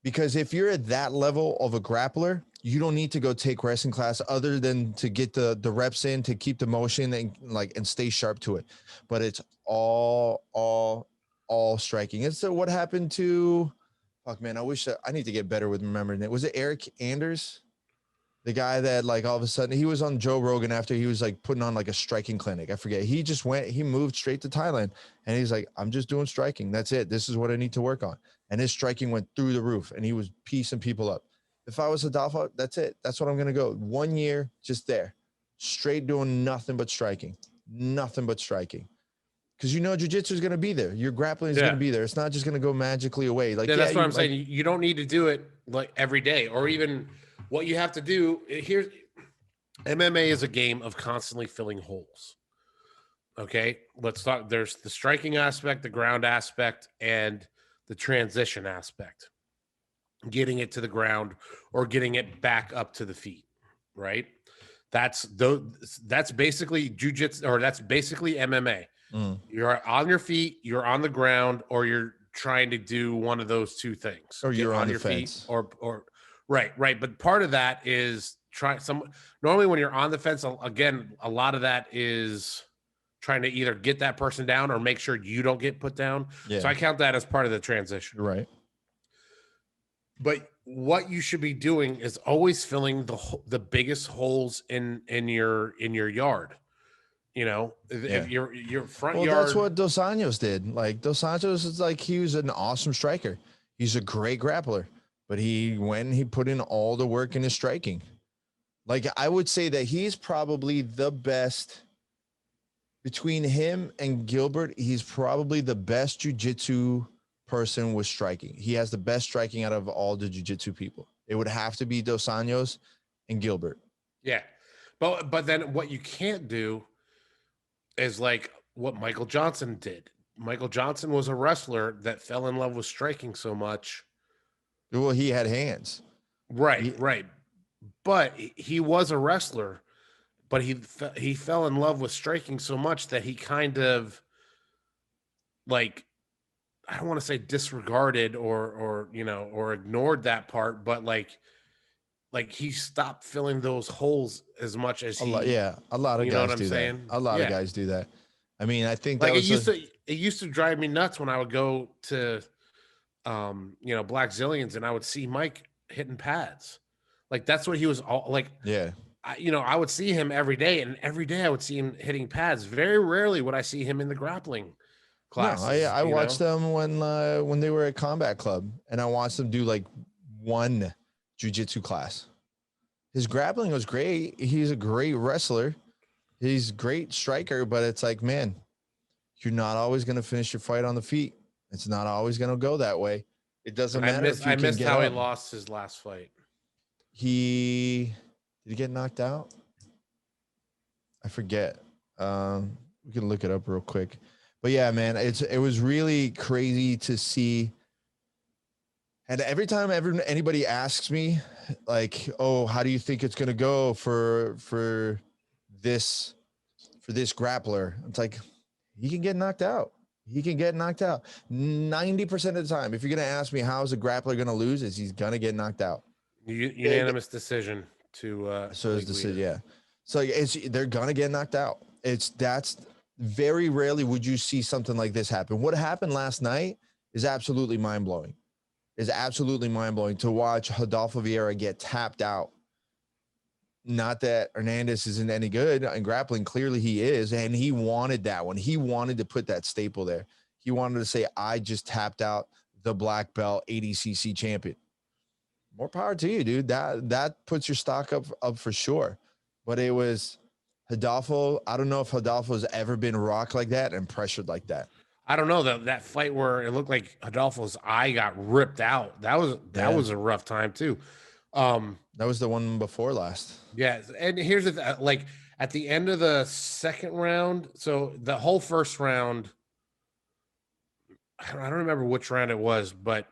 Because if you're at that level of a grappler, you don't need to go take wrestling class other than to get the reps in, to keep the motion and stay sharp to it. But it's all striking. It's what happened to, fuck man, I need to get better with remembering it. Was it Eric Anders? The guy that all of a sudden he was on Joe Rogan after he was putting on a striking clinic. I forget. He moved straight to Thailand and he's like, I'm just doing striking. That's it. This is what I need to work on. And his striking went through the roof and he was piecing people up. If I was Rodolfo, that's it. That's what I'm going to go. 1 year, just there, straight doing nothing but striking. Because jiu-jitsu is going to be there. Your grappling is going to be there. It's not just going to go magically away. That's what I'm saying. You don't need to do it every day, or even what you have to do here. MMA is a game of constantly filling holes. Okay, let's talk. There's the striking aspect, the ground aspect, and the transition aspect. Getting it to the ground or getting it back up to the feet, right? That's basically jiu-jitsu, or that's basically MMA. You're on your feet, you're on the ground, or you're trying to do one of those two things. Or you're on your fence. Feet, or right. But part of that is normally when you're on the fence, again, a lot of that is trying to either get that person down or make sure you don't get put down. Yeah. So I count that as part of the transition. Right. But what you should be doing is always filling the biggest holes in your yard. If your front yard. That's what Dos Anjos did. Dos Anjos is he was an awesome striker. He's a great grappler, but he put in all the work in his striking. I would say that he's probably the best between him and Gilbert. He's probably the best jiu-jitsu person with striking. He has the best striking out of all the jiu-jitsu people. It would have to be Dos Anjos and Gilbert. Yeah. But then what you can't do is what Michael Johnson did. Michael Johnson was a wrestler that fell in love with striking so much. Well, he had hands. Right. but he was a wrestler, but he fell in love with striking so much that he kind of like, I don't want to say disregarded or ignored that part, but like he stopped filling those holes as much as A lot of you know what guys I'm do that. saying? A lot of Yeah. guys do that. I mean, I think Like that was it used to drive me nuts when I would go to Black Zillions and I would see Mike hitting pads. Like that's what he was all like. yeah. I would see him every day, and every day I would see him hitting pads. Very rarely would I see him in the grappling No, classes. I watched them when they were at Combat Club, and I watched them do like one jiu-jitsu class. His grappling was great. He's a great wrestler. He's a great striker, but it's like, man, you're not always going to finish your fight on the feet. It's not always going to go that way. It doesn't matter if you I can missed get how he up. lost his last fight. Did he get knocked out? I forget. We can look it up real quick. But yeah, man, it was really crazy to see. And every time anybody asks me, like, "Oh, how do you think it's gonna go for this grappler?" It's like he can get knocked out. He can get knocked out 90% of the time. If you're gonna ask me how's a grappler gonna lose, is he's gonna get knocked out. Unanimous decision to So is the yeah. So they're gonna get knocked out. That's very rarely would you see something like this happen. What happened last night is absolutely mind blowing. Is absolutely mind blowing to watch Rodolfo Vieira get tapped out. Not that Hernandez isn't any good in grappling. Clearly he is, and he wanted that one. He wanted to put that staple there. He wanted to say, "I just tapped out the black belt ADCC champion." More power to you, dude. That puts your stock up for sure. But it was Rodolfo. I don't know if Rodolfo's ever been rocked like that and pressured like that. I don't know that fight where it looked like Rodolfo's eye got ripped out. That was a rough time too. That was the one before last. Yeah, and here's like at the end of the second round. So the whole first round, I don't remember which round it was, but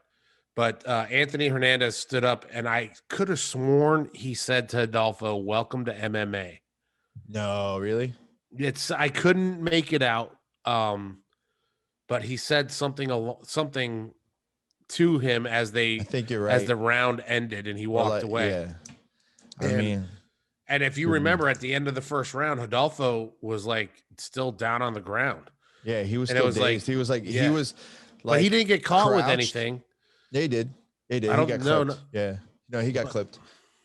Anthony Hernandez stood up, and I could have sworn he said to Rodolfo, "Welcome to MMA." No, really? I couldn't make it out. But he said something to him as I think you're right. as the round ended, and he walked away. Yeah. And if you remember, at the end of the first round, Rodolfo was like still down on the ground. Yeah, he was still dazed. He was like, but he didn't get caught with anything. They did. He got clipped. No. Yeah. No, he got clipped.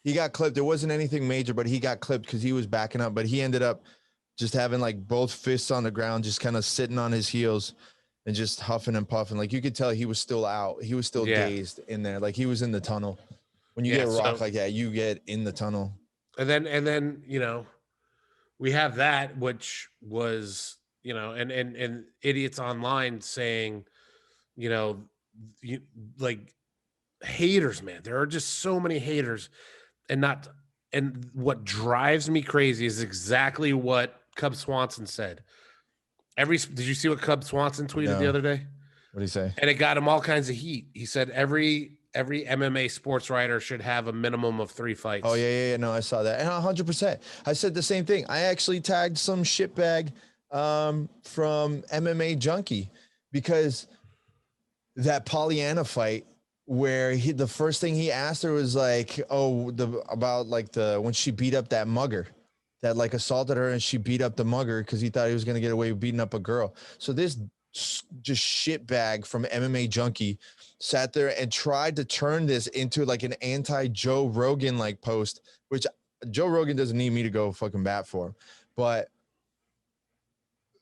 He got clipped. There wasn't anything major, but he got clipped because he was backing up. But he ended up just having like both fists on the ground, just kind of sitting on his heels and just huffing and puffing. Like you could tell he was still out. He was still dazed in there. Like he was in the tunnel. When you get rocked like that, you get in the tunnel. And then, we have that, which was, and idiots online saying, like haters, man. There are just so many haters, and what drives me crazy is exactly what Cub Swanson said. Did you see what Cub Swanson tweeted the other day? What did he say? And it got him all kinds of heat. He said every MMA sports writer should have a minimum of 3 fights. Oh yeah. No, I saw that. And 100%. I said the same thing. I actually tagged some shitbag from MMA Junkie because that Pollyanna fight where the first thing he asked her was like, when she beat up that mugger that like assaulted her, and she beat up the mugger because he thought he was going to get away with beating up a girl. So this just shitbag from MMA Junkie sat there and tried to turn this into like an anti-Joe Rogan like post, which Joe Rogan doesn't need me to go fucking bat for him. But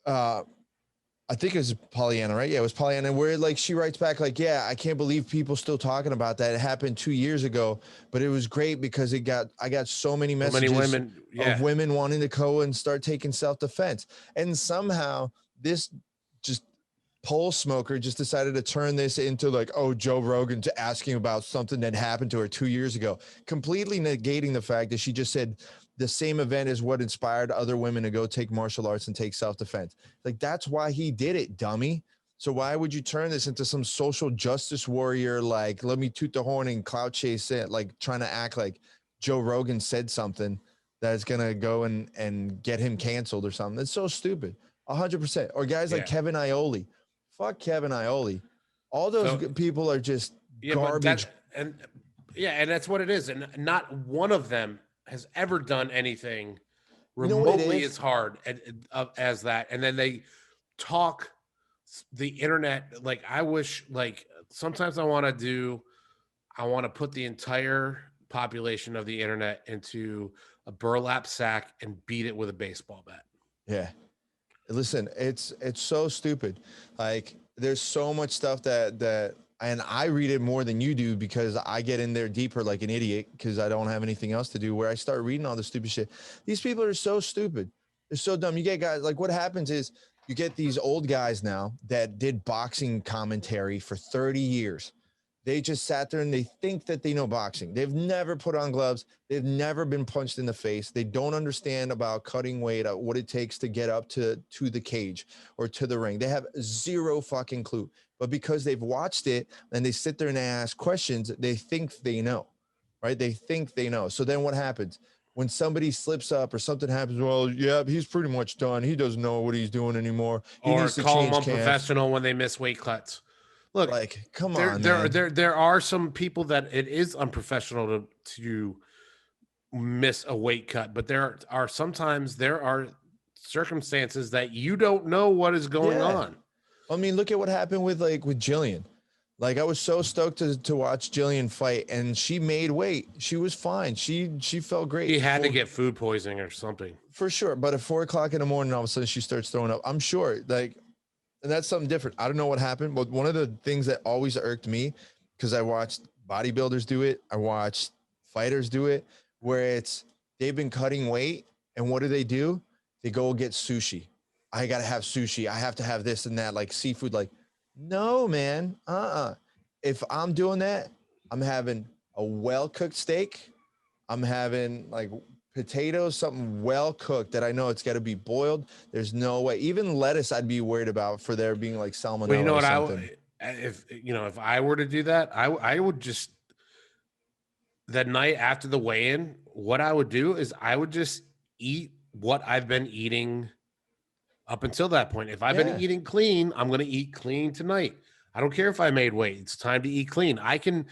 I think it was Pollyanna, right? Yeah, it was Pollyanna, where like she writes back like, yeah, I can't believe people still talking about that. It happened 2 years ago, but it was great because I got so many messages of women wanting to go and start taking self-defense. And somehow this just pole smoker just decided to turn this into like, oh, Joe Rogan to asking about something that happened to her 2 years ago, completely negating the fact that she just said the same event is what inspired other women to go take martial arts and take self-defense. Like, that's why he did it, dummy. So why would you turn this into some social justice warrior? Like, let me toot the horn and clout chase it, like trying to act like Joe Rogan said something that's gonna go and get him canceled or something. It's so stupid. 100%. Or guys like Kevin Iole. Fuck Kevin Iole. All those people are just garbage. And that's what it is. And not one of them has ever done anything remotely as hard as that. And then they talk the internet. Like, I wish, like, sometimes I want to put the entire population of the internet into a burlap sack and beat it with a baseball bat. Yeah. Listen, it's so stupid. Like, there's so much stuff that and I read it more than you do because I get in there deeper like an idiot because I don't have anything else to do, where I start reading all the stupid shit. These people are so stupid. They're so dumb. You get guys like, what happens is you get these old guys now that did boxing commentary for 30 years. They just sat there and they think that they know boxing. They've never put on gloves. They've never been punched in the face. They don't understand about cutting weight, what it takes to get up to the cage or to the ring. They have zero fucking clue. But because they've watched it and they sit there and they ask questions, they think they know, right? They think they know. So then what happens? When somebody slips up or something happens, well, yeah, he's pretty much done. He doesn't know what he's doing anymore. He or needs to call them change unprofessional when they miss weight cuts. Look, like, come on, man. There are some people that it is unprofessional to miss a weight cut, but there are circumstances that you don't know what is going on. I mean, look at what happened with Jillian. Like, I was so stoked to watch Jillian fight, and she made weight. She was fine. She felt great. She had to get food poisoning or something. For sure. But at 4:00 in the morning, all of a sudden she starts throwing up. I'm sure, like, and that's something different. I don't know what happened, but one of the things that always irked me, because I watched bodybuilders do it, I watched fighters do it, where they've been cutting weight, and what do? They go get sushi. I got to have sushi. I have to have this and that, like seafood. Like, no, man. If I'm doing that, I'm having a well-cooked steak. I'm having like potatoes, something well cooked that I know it's got to be boiled. There's no way. Even lettuce, I'd be worried about for there being like salmonella. Well, you know what I would, if I were to do that, I would just, the night after the weigh-in, what I would do is I would just eat what I've been eating up until that point. If I've been eating clean, I'm going to eat clean tonight. I don't care if I made weight. It's time to eat clean. I can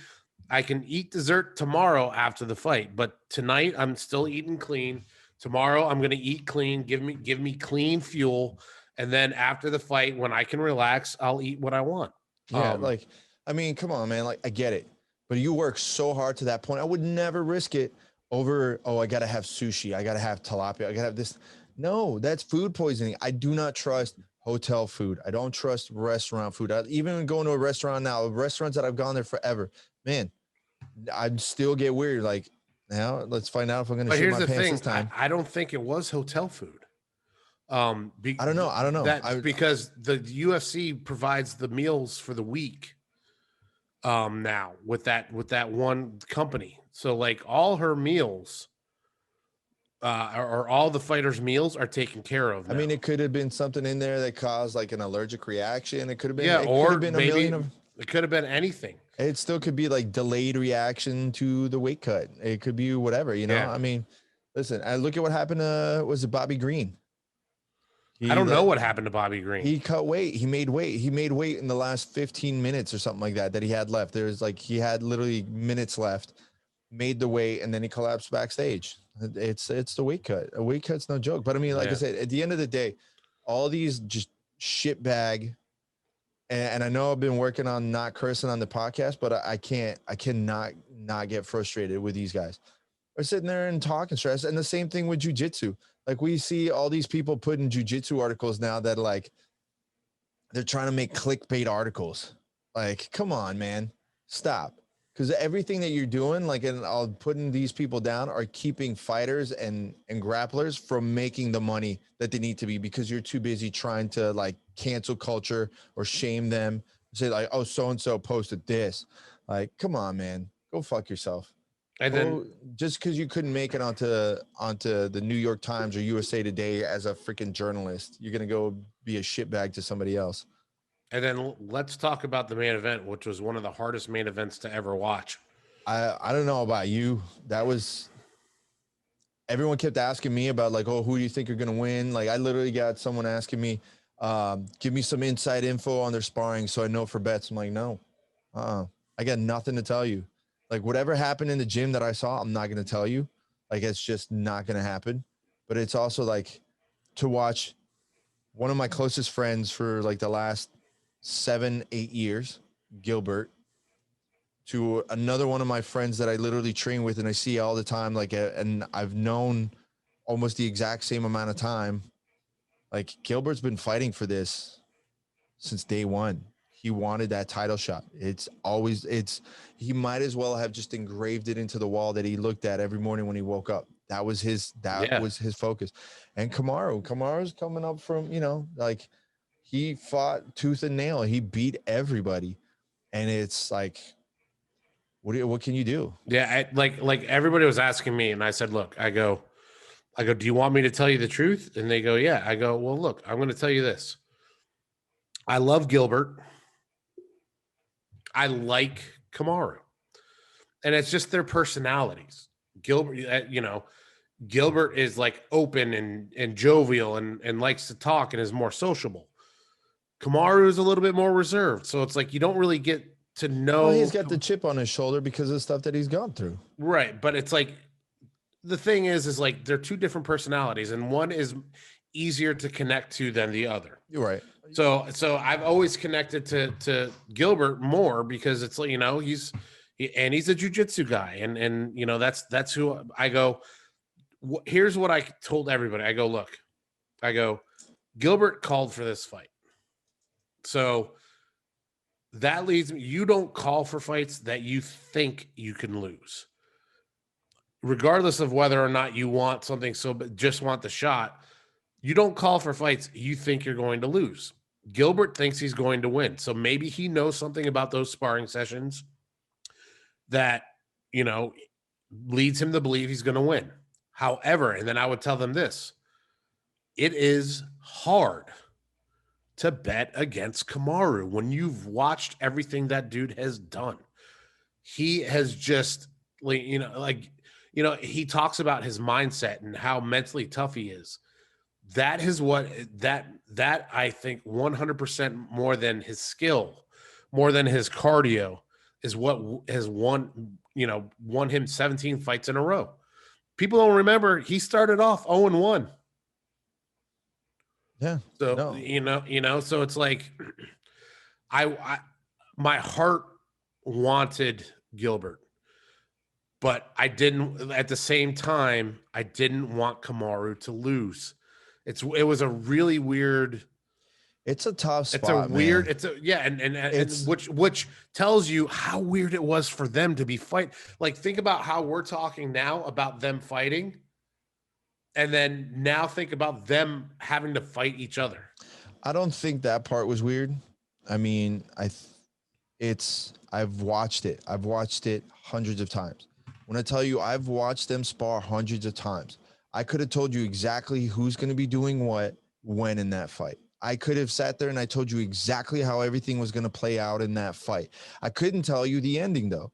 eat dessert tomorrow after the fight, but tonight I'm still eating clean. Tomorrow I'm going to eat clean. Give me clean fuel. And then after the fight, when I can relax, I'll eat what I want. Yeah. I mean, come on, man. Like, I get it, but you work so hard to that point. I would never risk it over, I got to have sushi. I got to have tilapia. I got to have this. No, that's food poisoning. I do not trust hotel food. I don't trust restaurant food. Even going to a restaurant now, restaurants that I've gone there forever, man, I'd still get weird. Like, now let's find out if I'm going to shit my pants this time. I don't think it was hotel food. I don't know. Because the UFC provides the meals for the week now with that one company. So like all her meals or all the fighters' meals are taken care of now. I mean, it could have been something in there that caused like an allergic reaction. It could have been, it could have been anything. It still could be like delayed reaction to the weight cut. It could be whatever, you know? Yeah. I mean, listen, I look at what happened to, was it Bobby Green? I don't know what happened to Bobby Green. He cut weight. He made weight. He made weight in the last 15 minutes or something like that he had left. There's like, he had literally minutes left, made the weight, and then he collapsed backstage. It's the weight cut. A weight cut's no joke. But I mean, like I said, at the end of the day, all these just shit bag. And I know I've been working on not cursing on the podcast, but I cannot not get frustrated with these guys. We're sitting there and talking stress. And the same thing with jiu-jitsu. Like, we see all these people putting jiu-jitsu articles now that like, they're trying to make clickbait articles. Like, come on, man, stop. Because everything that you're doing, like, and I'll putting these people down, are keeping fighters and grapplers from making the money that they need to be, because you're too busy trying to like cancel culture or shame them. Say like, oh, so-and-so posted this. Like, come on, man, go fuck yourself. And then just because you couldn't make it onto the New York Times or USA Today as a freaking journalist, you're going to go be a shitbag to somebody else. And then let's talk about the main event, which was one of the hardest main events to ever watch. I don't know about you. That was everyone kept asking me about like, oh, who do you think are going to win? Like I literally got someone asking me, give me some inside info on their sparring so I know for bets. I'm like, no, I got nothing to tell you. Like whatever happened in the gym that I saw, I'm not going to tell you. Like it's just not going to happen. But it's also like to watch one of my closest friends for like the last 7-8 years, Gilbert, to another one of my friends that I literally train with and I see all the time, like, and I've known almost the exact same amount of time. Like Gilbert's been fighting for this since day one. He wanted that title shot. He might as well have just engraved it into the wall that he looked at every morning when he woke up. That was his focus. And Kamaru's coming up from, like he fought tooth and nail. He beat everybody. And it's like, what can you do? Yeah, like everybody was asking me, and I said, look, I go, do you want me to tell you the truth? And they go, yeah. I go, well, look, I'm going to tell you this. I love Gilbert. I like Kamaru. And it's just their personalities. Gilbert, Gilbert is like open and jovial and likes to talk and is more sociable. Kamaru is a little bit more reserved. So it's like you don't really get to know. Well, he's got the chip on his shoulder because of the stuff that he's gone through. Right. But it's like the thing is like they're two different personalities, and one is easier to connect to than the other. You're right. So I've always connected to Gilbert more because it's like, he's a jiu-jitsu guy. And that's who I go. Here's what I told everybody. I go, Gilbert called for this fight. So that leads me, you don't call for fights that you think you can lose. Regardless of whether or not you want something, but just want the shot, you don't call for fights you think you're going to lose. Gilbert thinks he's going to win. So maybe he knows something about those sparring sessions that, leads him to believe he's going to win. However, and then I would tell them this, it is hard to bet against Kamaru when you've watched everything that dude has done. He has just, he talks about his mindset and how mentally tough he is. That is what that I think 100% more than his skill, more than his cardio is what has won him 17 fights in a row. People don't remember he started off 0-1. Yeah. So, so it's like my heart wanted Gilbert, but I didn't, at the same time, I didn't want Kamaru to lose. It was a really weird. It's a tough spot. It's a weird. Man. And which tells you how weird it was for them to be fight. Like think about how we're talking now about them fighting, and then now think about them having to fight each other. I don't think that part was weird. I mean, I've watched it. I've watched it hundreds of times. When I tell you I've watched them spar hundreds of times, I could have told you exactly who's going to be doing what, when in that fight. I could have sat there and I told you exactly how everything was going to play out in that fight. I couldn't tell you the ending though,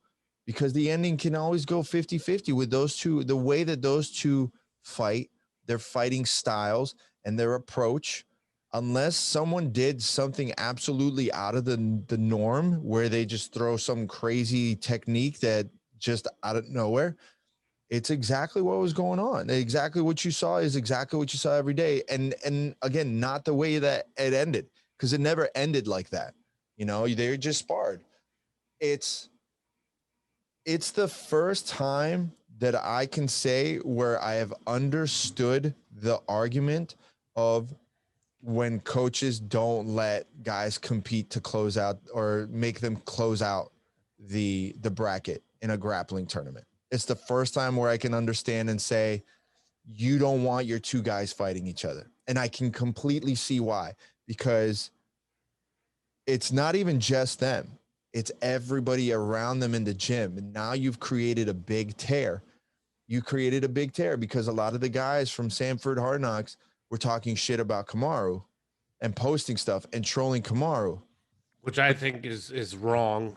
because the ending can always go 50-50 with those two, the way that those two fight, their fighting styles and their approach. Unless someone did something absolutely out of the norm where they just throw some crazy technique that just out of nowhere, it's exactly what was going on. Exactly what you saw is exactly what you saw every day. And again, not the way that it ended, because it never ended like that. They just sparred. It's the first time that I can say where I have understood the argument of when coaches don't let guys compete to close out or make them close out the bracket in a grappling tournament. It's the first time where I can understand and say, you don't want your two guys fighting each other. And I can completely see why, because it's not even just them. It's everybody around them in the gym. And now you've created a big tear. You created a big tear because a lot of the guys from Sanford Hard Knocks were talking shit about Kamaru and posting stuff and trolling Kamaru, which I think is wrong.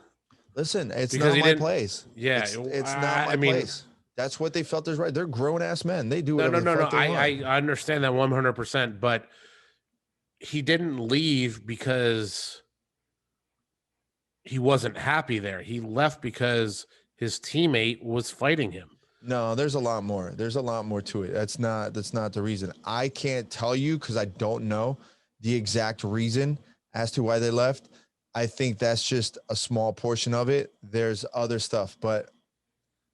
Listen, it's not my place. Yeah, it's not my place. That's what they felt is right. They're grown ass men. They do No, whatever no, no, the no. fuck they want. I understand that 100%, but he didn't leave because he wasn't happy there. He left because his teammate was fighting him. No, there's a lot more. There's a lot more to it. That's not the reason. I can't tell you because I don't know the exact reason as to why they left. I think that's just a small portion of it. There's other stuff, but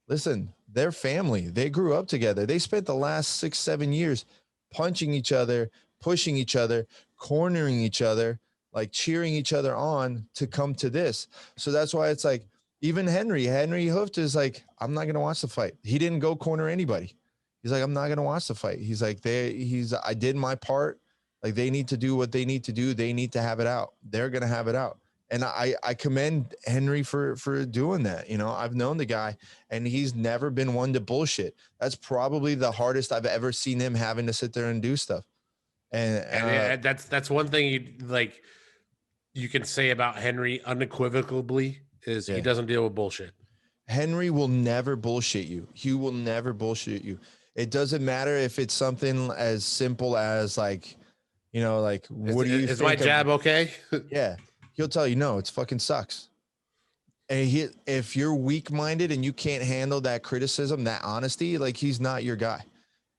listen, they're family. They grew up together. They spent the last 6-7 years punching each other, pushing each other, cornering each other, like cheering each other on to come to this. So that's why it's like, even Henry Hooft is like, I'm not going to watch the fight. He didn't go corner anybody. He's like, I'm not going to watch the fight. He's like, I did my part. Like, they need to do what they need to do. They need to have it out. They're going to have it out. And I commend Henry for doing that. You know, I've known the guy and he's never been one to bullshit. That's probably the hardest I've ever seen him having to sit there and do stuff. And that's one thing you can say about Henry unequivocally is he doesn't deal with bullshit. Henry will never bullshit you. He will never bullshit you. It doesn't matter if it's something as simple as like, you know, like, what do you think? Is my jab okay? Yeah. He'll tell you, no, it's fucking sucks. And if you're weak-minded and you can't handle that criticism, that honesty, like, he's not your guy.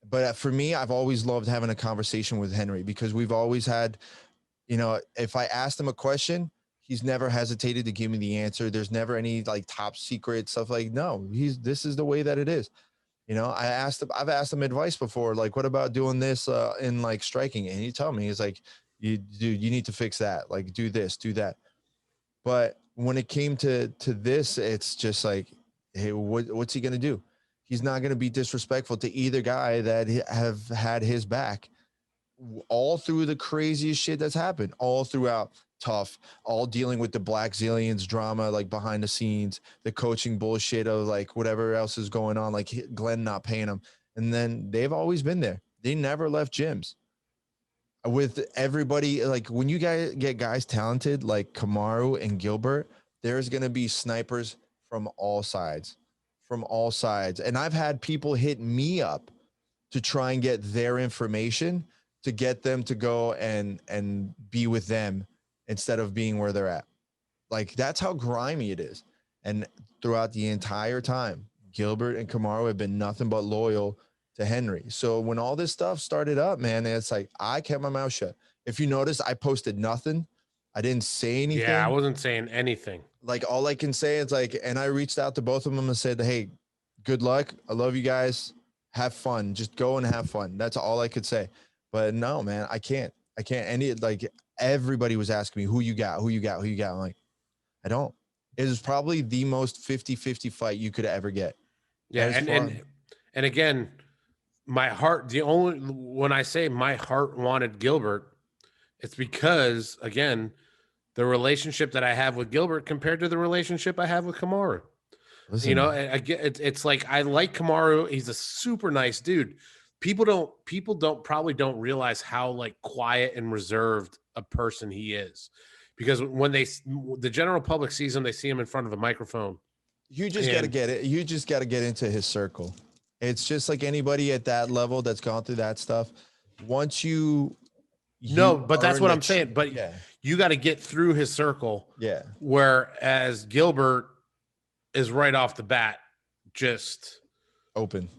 But for me, I've always loved having a conversation with Henry because we've always had, you know, if I asked him a question, he's never hesitated to give me the answer. There's never any like top secret stuff. Like, no, this is the way that it is. You know, I've asked him advice before. Like, what about doing this in like striking? And he told me, he's like, you need to fix that. Like, do this, do that. But when it came to this, it's just like, hey, what's he going to do? He's not going to be disrespectful to either guy that have had his back all through the craziest shit that's happened, all throughout tough, all dealing with the Black Zillions drama, like behind the scenes, the coaching bullshit of like whatever else is going on, like Glenn not paying him. And then they've always been there. They never left gyms. With everybody, like when you guys get guys talented like Kamaru and Gilbert, there's going to be snipers from all sides. And I've had people hit me up to try and get their information to get them to go and be with them instead of being where they're at. Like, that's how grimy it is. And throughout the entire time, Gilbert and Kamaru have been nothing but loyal to Henry. So when all this stuff started up, man, it's like I kept my mouth shut. If you notice, I posted nothing. I didn't say anything. Yeah, I wasn't saying anything. Like, all I can say is like, and I reached out to both of them and said, hey, good luck. I love you guys. Have fun. Just go and have fun. That's all I could say. But no, man, I can't. Like, everybody was asking me, who you got? I'm like, I don't. It was probably the most 50-50 fight you could ever get. Yeah, and again, my heart, when I say my heart wanted Gilbert, it's because, again, the relationship that I have with Gilbert compared to the relationship I have with Kamaru. Listen, you know, it's like, I like Kamaru. He's a super nice dude. People probably don't realize how like quiet and reserved a person he is, because when the general public sees him, they see him in front of a microphone. You just got to get it. You just got to get into his circle. It's just like anybody at that level that's gone through that stuff. Once but that's what I'm saying. But you got to get through his circle. Yeah. Whereas Gilbert is right off the bat, just open.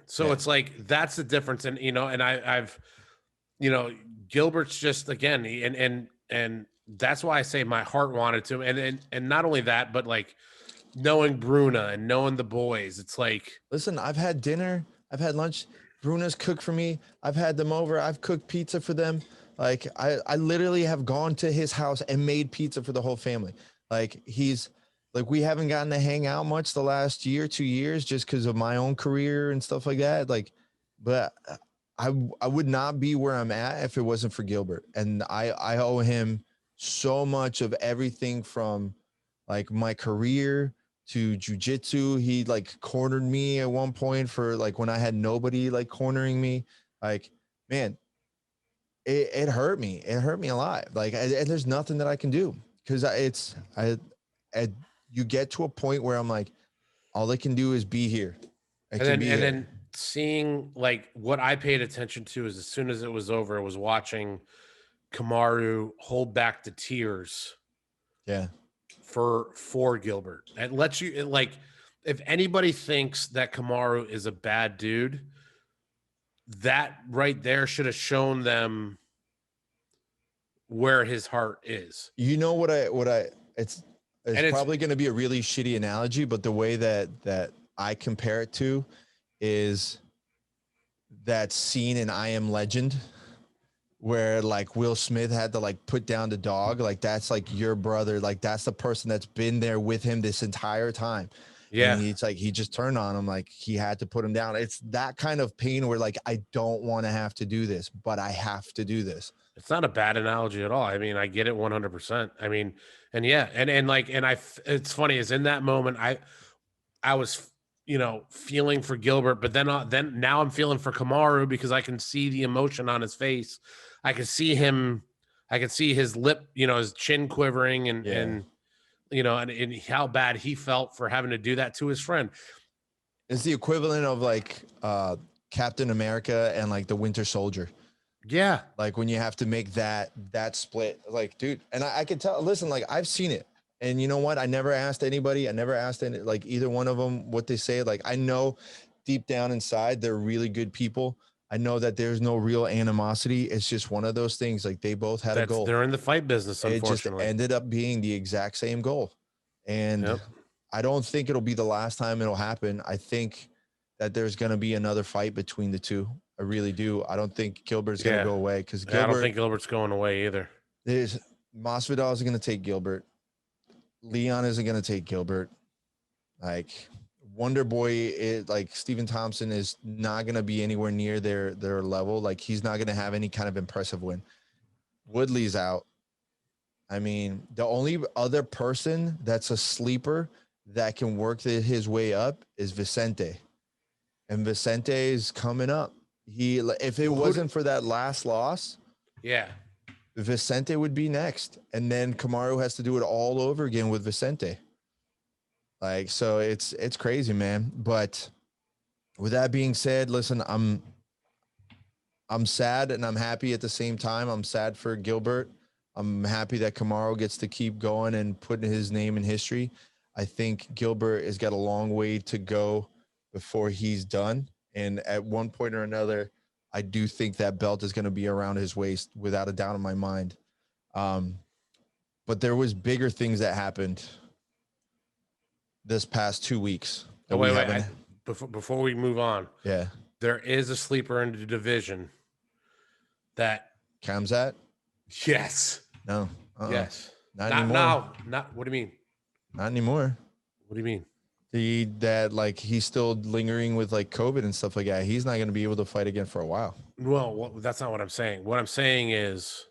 So it's like, that's the difference. And, you know, and I've, you know, Gilbert's just, again, and that's why I say my heart wanted to, and not only that, but like knowing Bruna and knowing the boys, it's like, listen, I've had dinner, I've had lunch. Bruna's cooked for me. I've had them over. I've cooked pizza for them. Like, I literally have gone to his house and made pizza for the whole family. Like, we haven't gotten to hang out much the last 2 years just because of my own career and stuff like that. Like, but I would not be where I'm at if it wasn't for Gilbert. And I owe him so much of everything, from like my career to jiu-jitsu. He like cornered me at one point for like when I had nobody like cornering me. Like, man, it hurt me. It hurt me a lot. Like, there's nothing that I can do, because you get to a point where I'm like, all I can do is be here. And then seeing like what I paid attention to is as soon as it was over, I was watching Kamaru hold back the tears. Yeah. For Gilbert. It lets you like if anybody thinks that Kamaru is a bad dude, that right there should have shown them where his heart is. You know what it's it's probably going to be a really shitty analogy, but the way that I compare it to is that scene in I Am Legend where like Will Smith had to like put down the dog. Like that's like your brother. Like that's the person that's been there with him this entire time. Yeah. And it's like he just turned on him, like he had to put him down. It's that kind of pain where like I don't want to have to do this, but I have to do this. It's not a bad analogy at all. I mean, I get it 100%. I mean, and yeah, and like, and it's funny is in that moment, I was, feeling for Gilbert, but then now I'm feeling for Kamaru because I can see the emotion on his face. I can see his lip, his chin quivering and how bad he felt for having to do that to his friend. It's the equivalent of like Captain America and like the Winter Soldier. Yeah. Like when you have to make that split, like, dude, and I can tell, listen, like I've seen it. And you know what? I never asked anybody. I never asked any, like either one of them what they say. Like I know deep down inside, they're really good people. I know that there's no real animosity. It's just one of those things. Like they both had a goal. They're in the fight business, unfortunately. It just ended up being the exact same goal. And I don't think it'll be the last time it'll happen. I think that there's going to be another fight between the two. I really do. I don't think Gilbert's going to go away because I don't think Gilbert's going away either. Masvidal is going to take Gilbert. Leon isn't going to take Gilbert. Like Wonder Boy, like Stephen Thompson is not going to be anywhere near their level. Like he's not going to have any kind of impressive win. Woodley's out. I mean, the only other person that's a sleeper that can work his way up is Vicente. And Vicente is coming up. If it wasn't for that last loss, Vicente would be next. And then Kamaru has to do it all over again with Vicente. Like, so it's crazy, man. But with that being said, listen, I'm sad and I'm happy at the same time. I'm sad for Gilbert. I'm happy that Kamaru gets to keep going and putting his name in history. I think Gilbert has got a long way to go before he's done. And at one point or another, I do think that belt is going to be around his waist without a doubt in my mind. But there was bigger things that happened this past 2 weeks. Wait. Before we move on. Yeah. There is a sleeper in the division that Khamzat? Yes. No. Yes. Not anymore. Not what do you mean? Not anymore. What do you mean? He's still lingering with like COVID and stuff like that. He's not going to be able to fight again for a while. Well, that's not what I'm saying. What I'm saying is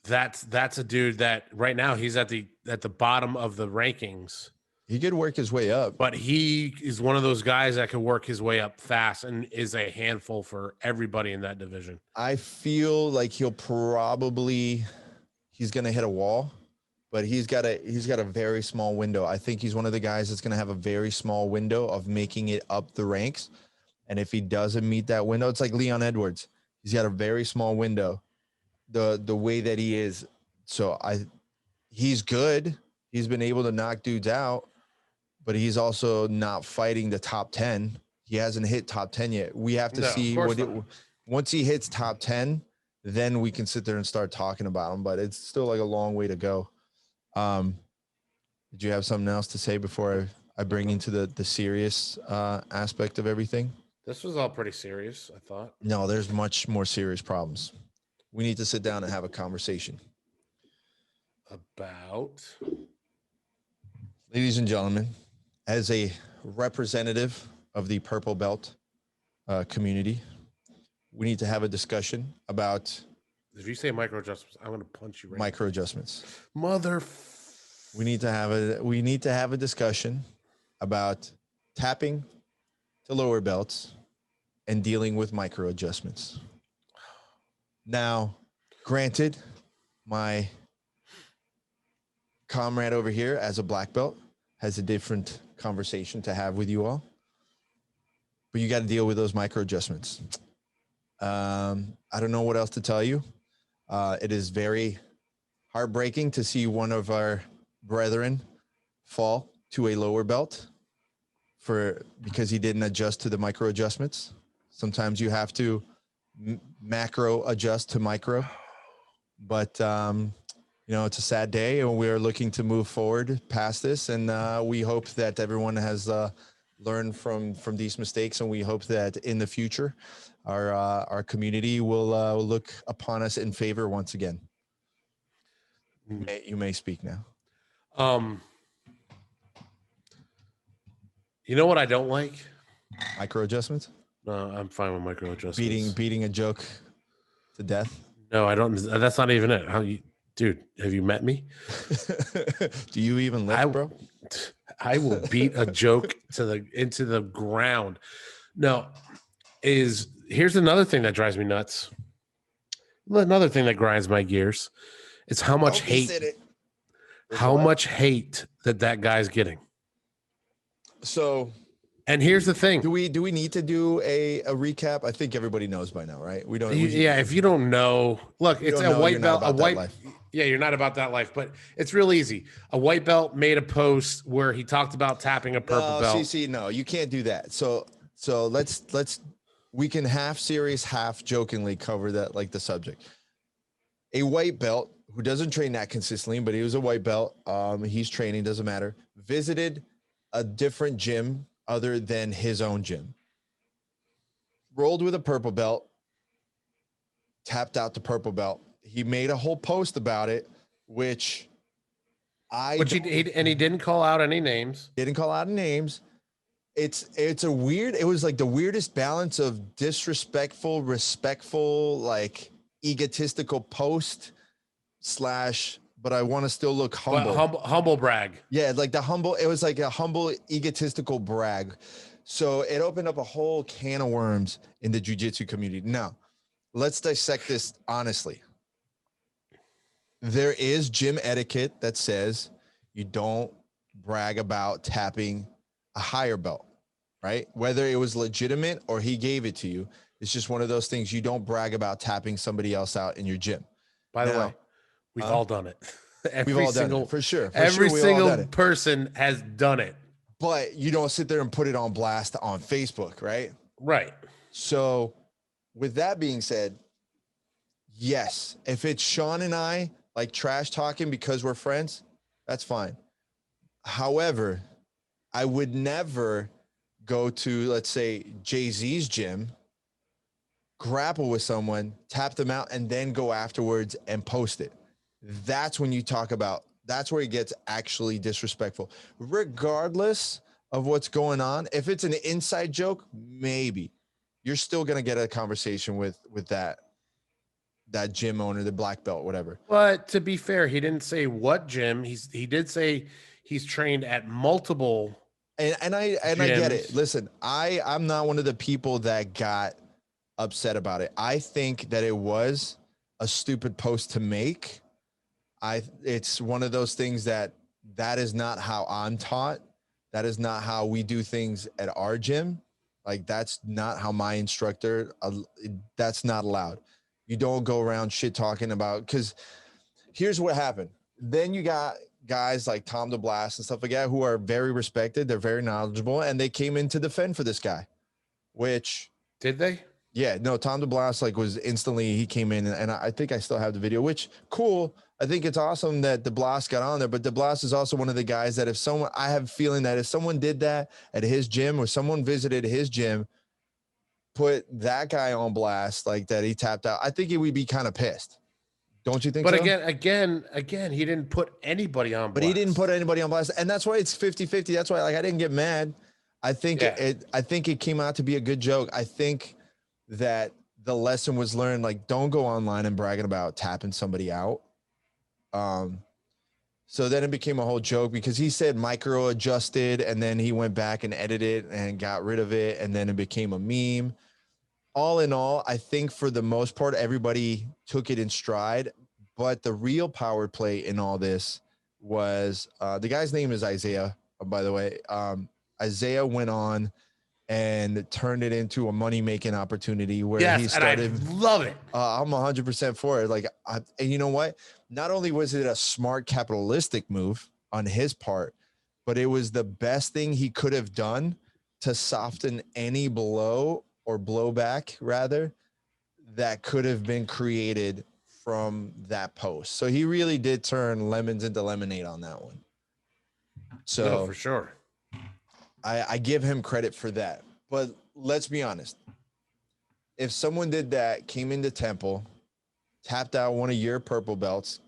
that's a dude that right now he's at the bottom of the rankings. He could work his way up, but he is one of those guys that could work his way up fast and is a handful for everybody in that division. I feel like he's going to hit a wall. But he's got a very small window. I think he's one of the guys that's going to have a very small window of making it up the ranks. And if he doesn't meet that window, it's like Leon Edwards. He's got a very small window, the way that he is. So he's good. He's been able to knock dudes out, but he's also not fighting the top 10. He hasn't hit top 10 yet. We have to see once he hits top 10, then we can sit there and start talking about him. But it's still like a long way to go. Did you have something else to say before I bring into the serious aspect of everything? This was all pretty serious, I thought. No, there's much more serious problems. We need to sit down and have a conversation. About? Ladies and gentlemen, as a representative of the purple belt community, we need to have a discussion about... If you say micro adjustments, I'm going to punch you right micro adjustments. We need to have a discussion about tapping to lower belts and dealing with micro adjustments. Now, granted, my comrade over here as a black belt has a different conversation to have with you all. but you got to deal with those micro adjustments. I don't know what else to tell you. It is very heartbreaking to see one of our brethren fall to a lower belt because he didn't adjust to the micro adjustments. Sometimes you have to macro adjust to micro, but it's a sad day, and we're looking to move forward past this. And we hope that everyone has learned from these mistakes, and we hope that in the future, our community will look upon us in favor once again. You may speak now. You know what I don't like? Micro adjustments? No, I'm fine with micro adjustments. Beating a joke to death? No, I don't. That's not even it. Dude, have you met me? Do you even live, bro? I will beat a joke into the ground. No, here's another thing that drives me nuts. Another thing that grinds my gears. It's how much hate. How much hate that guy's getting. So, and here's the thing: do we need to do a recap? I think everybody knows by now, right? We don't. If you don't know, look, it's a white belt. Yeah, you're not about that life, but it's real easy. A white belt made a post where he talked about tapping a purple belt. No, you can't do that. So we can half serious, half jokingly cover that, like the subject. A white belt who doesn't train that consistently, but he was a white belt. He's training, doesn't matter. Visited a different gym other than his own gym. Rolled with a purple belt, tapped out the purple belt. He made a whole post about it, which he didn't call out any names. Didn't call out any names. It was like the weirdest balance of disrespectful, respectful, like egotistical post / but I want to still look humble. Humble brag. Yeah, like it was like a humble, egotistical brag. So it opened up a whole can of worms in the jiu-jitsu community. Now, let's dissect this honestly. There is gym etiquette that says you don't brag about tapping a higher belt, right? Whether it was legitimate or he gave it to you, it's just one of those things. You don't brag about tapping somebody else out in your gym. By the way, we've all done it. We've all done it, for sure. Every single person has done it. But you don't sit there and put it on blast on Facebook, right? Right. So with that being said, yes, if it's Sean and I like trash talking because we're friends, that's fine. However, I would never go to, let's say, Jay-Z's gym, grapple with someone, tap them out, and then go afterwards and post it. That's when you talk about, that's where it gets actually disrespectful. Regardless of what's going on, if it's an inside joke, maybe you're still going to get a conversation with that gym owner, the black belt, whatever. But to be fair, he didn't say what gym. He did say he's trained at multiple. And I get it. Listen, I'm not one of the people that got upset about it. I think that it was a stupid post to make. It's one of those things that is not how I'm taught. That is not how we do things at our gym. Like, that's not how my instructor, that's not allowed. You don't go around shit talking about, because here's what happened. Then you got guys like Tom DeBlas and stuff like that who are very respected. They're very knowledgeable, and they came in to defend for this guy, which. Did they? Yeah, no, Tom DeBlas was instantly, he came in, and I think I still have the video, which cool. I think it's awesome that DeBlas got on there, but DeBlas is also one of the guys that I have a feeling that if someone did that at his gym or someone visited his gym, put that guy on blast like that, he tapped out, I think he would be kind of pissed. Don't you think so? But again, he didn't put anybody on blast. But he didn't put anybody on blast, and that's why it's 50-50. That's why I didn't get mad. I think it came out to be a good joke. I think that the lesson was learned, like, don't go online and bragging about tapping somebody out. So then it became a whole joke because he said micro adjusted, and then he went back and edited and got rid of it, and then it became a meme. All in all, I think for the most part, everybody took it in stride, but the real power play in all this was the guy's name is Isaiah, by the way. Isaiah went on and turned it into a money-making opportunity where he started. And I love it. I'm 100% for it. Like, and you know what? Not only was it a smart capitalistic move on his part, but it was the best thing he could have done to soften any blow or blowback, rather, that could have been created from that post. So he really did turn lemons into lemonade on that one. So no, for sure. I give him credit for that. But let's be honest. If someone did that, came into Temple, tapped out one of your purple belts,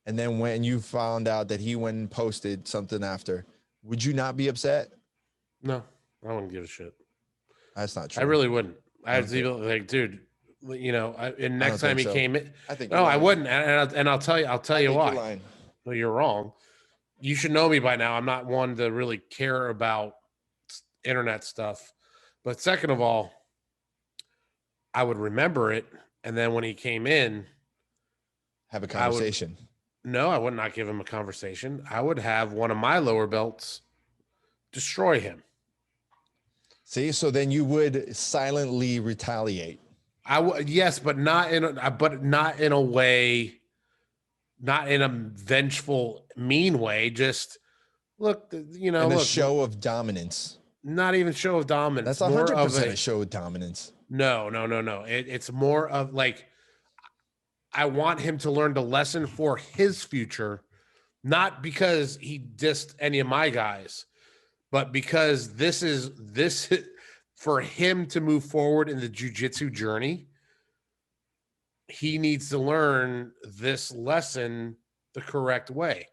and then when you found out that he went and posted something after, would you not be upset? No, I wouldn't give a shit. That's not true. I really wouldn't. I'd be like, dude, you know, and next time he came in, I think no, I wouldn't. And I'll tell you why. No, you're wrong. You should know me by now. I'm not one to really care about internet stuff. But second of all, I would remember it. And then when he came in, have a conversation. I would not give him a conversation. I would have one of my lower belts destroy him. See, so then you would silently retaliate. I would, yes, but not in a way, not in a vengeful, mean way. Just look, you know, in a show of dominance. Not even show of dominance. That's 100% a show of dominance. No. It's more of like, I want him to learn the lesson for his future, not because he dissed any of my guys, but because this is for him to move forward in the jiu-jitsu journey. He needs to learn this lesson the correct way,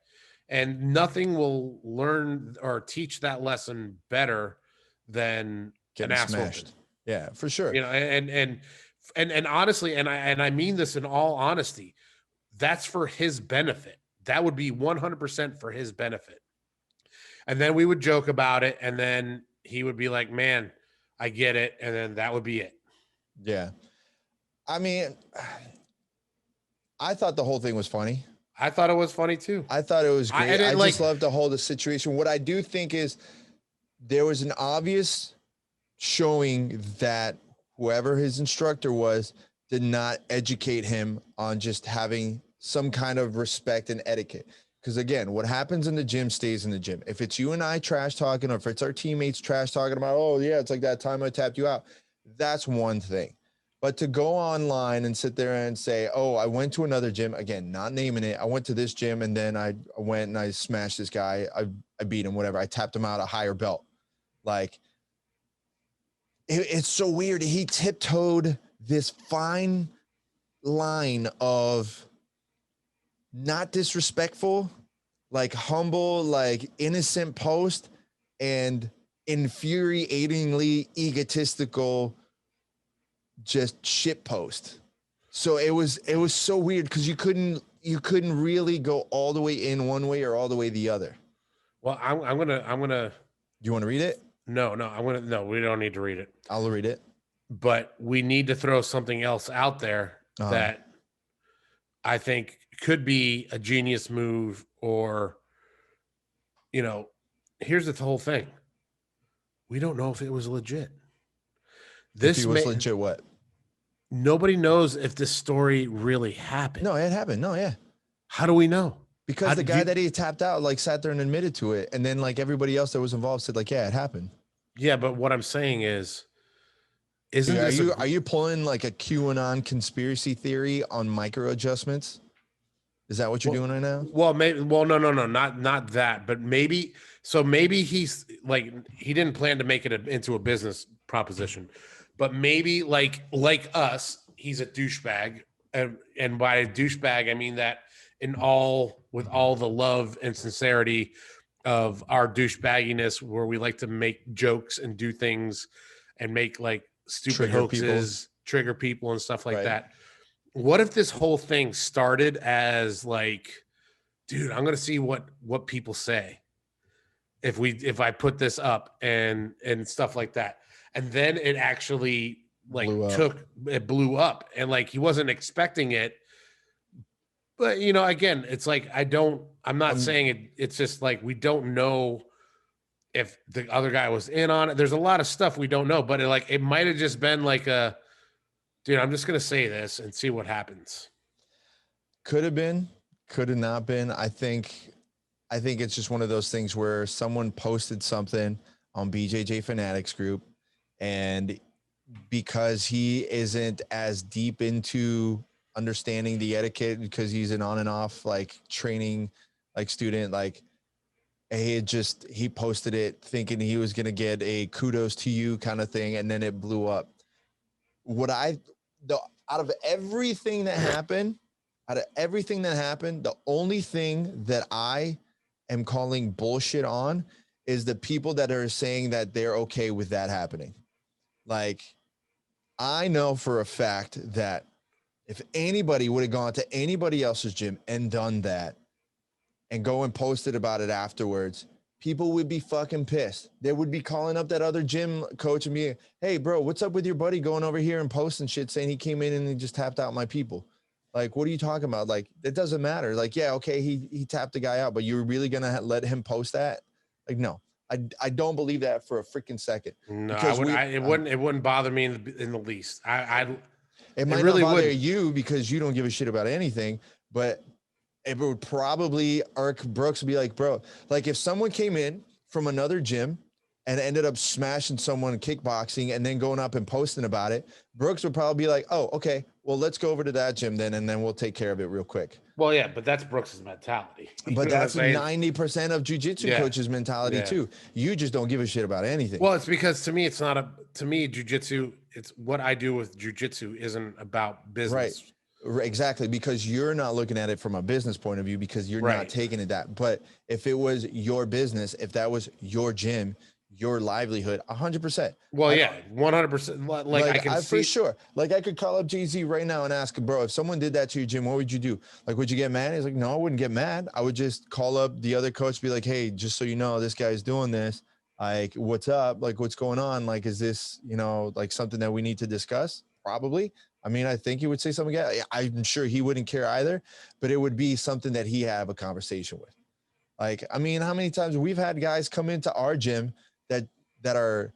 and nothing will learn or teach that lesson better than getting smashed. Yeah, for sure. You know, and honestly, and I mean this in all honesty, that's for his benefit. That would be 100% for his benefit. And then we would joke about it, and then he would be like, "Man, I get it," and then that would be it. Yeah. I mean, I thought the whole thing was funny. I thought it was funny too. I thought it was great. I just love the whole situation. What I do think is there was an obvious showing that whoever his instructor was did not educate him on just having some kind of respect and etiquette. Because again, what happens in the gym stays in the gym. If it's you and I trash talking, or if it's our teammates trash talking about, oh yeah, it's like that time I tapped you out, that's one thing. But to go online and sit there and say, oh, I went to another gym, again, not naming it, I went to this gym and then I went and I smashed this guy, I beat him, whatever, I tapped him out a higher belt. Like, it's so weird. He tiptoed this fine line of not disrespectful, like humble, like innocent post, and infuriatingly egotistical just shit post. So it was so weird because you couldn't really go all the way in one way or all the way the other. Well, I'm gonna. You want to read it? No, we don't need to read it. I'll read it. But we need to throw something else out there that I think could be a genius move, or, you know, here's the whole thing. We don't know if it was legit. This was legit what? Nobody knows if this story really happened. No, it happened. No, yeah. How do we know? Because the guy that he tapped out, like, sat there and admitted to it. And then, like, everybody else that was involved said, like, yeah, it happened. Yeah, but what I'm saying is, are you pulling like a QAnon conspiracy theory on micro adjustments? Is that what you're doing right now? Well, maybe. Well, no, not that. But maybe. So maybe he's like, he didn't plan to make it into a business proposition, but maybe like us, he's a douchebag, and by douchebag I mean that with all the love and sincerity of our douchebagginess, where we like to make jokes and do things and make like stupid hoaxes, trigger people and stuff like that. What if this whole thing started as like, dude, I'm going to see what people say if I put this up and stuff like that. And then it actually like blew up, and like he wasn't expecting it. But, you know, again, it's like, I'm not saying it. It's just like, we don't know if the other guy was in on it. There's a lot of stuff we don't know, but it might have just been like dude, I'm just going to say this and see what happens. Could have been, could have not been. I think it's just one of those things where someone posted something on BJJ Fanatics group, and because he isn't as deep into understanding the etiquette because he's an on and off like training like student, like he posted it thinking he was going to get a kudos to you kind of thing, and then it blew up. Out of everything that happened, the only thing that I am calling bullshit on is the people that are saying that they're okay with that happening. Like, I know for a fact that if anybody would have gone to anybody else's gym and done that and go and posted about it afterwards, people would be fucking pissed. They would be calling up that other gym coach and be, hey, bro, what's up with your buddy going over here and posting shit saying he came in and he just tapped out my people? Like, what are you talking about? Like, it doesn't matter. Like, yeah, okay, he tapped the guy out, but you're really going to let him post that? Like, no, I don't believe that for a freaking second. No, it wouldn't bother me in the least. It might really not bother you because you don't give a shit about anything, but it would probably irk Brooks to be like, bro, like if someone came in from another gym and ended up smashing someone kickboxing and then going up and posting about it, Brooks would probably be like, oh, okay, well, let's go over to that gym then, and then we'll take care of it real quick. Well, yeah, but that's Brooks's mentality. But that's 90% of jiu-jitsu coaches' mentality too. You just don't give a shit about anything. Well, it's because to me, jiu-jitsu, it's what I do with jiu-jitsu isn't about business. Right, exactly, because you're not looking at it from a business point of view because you're not taking it that. But if it was your business, if that was your gym, your livelihood, 100%. Well, 100%. Like I can see for sure. Like I could call up Jay-Z right now and ask him, bro, if someone did that to your gym, what would you do? Like, would you get mad? He's like, no, I wouldn't get mad. I would just call up the other coach, be like, hey, just so you know, this guy's doing this. Like, what's up? Like, what's going on? Like, is this, like something that we need to discuss? Probably. I mean, I think he would say something. I'm sure he wouldn't care either, but it would be something that he have a conversation with. Like, I mean, how many times we've had guys come into our gym that are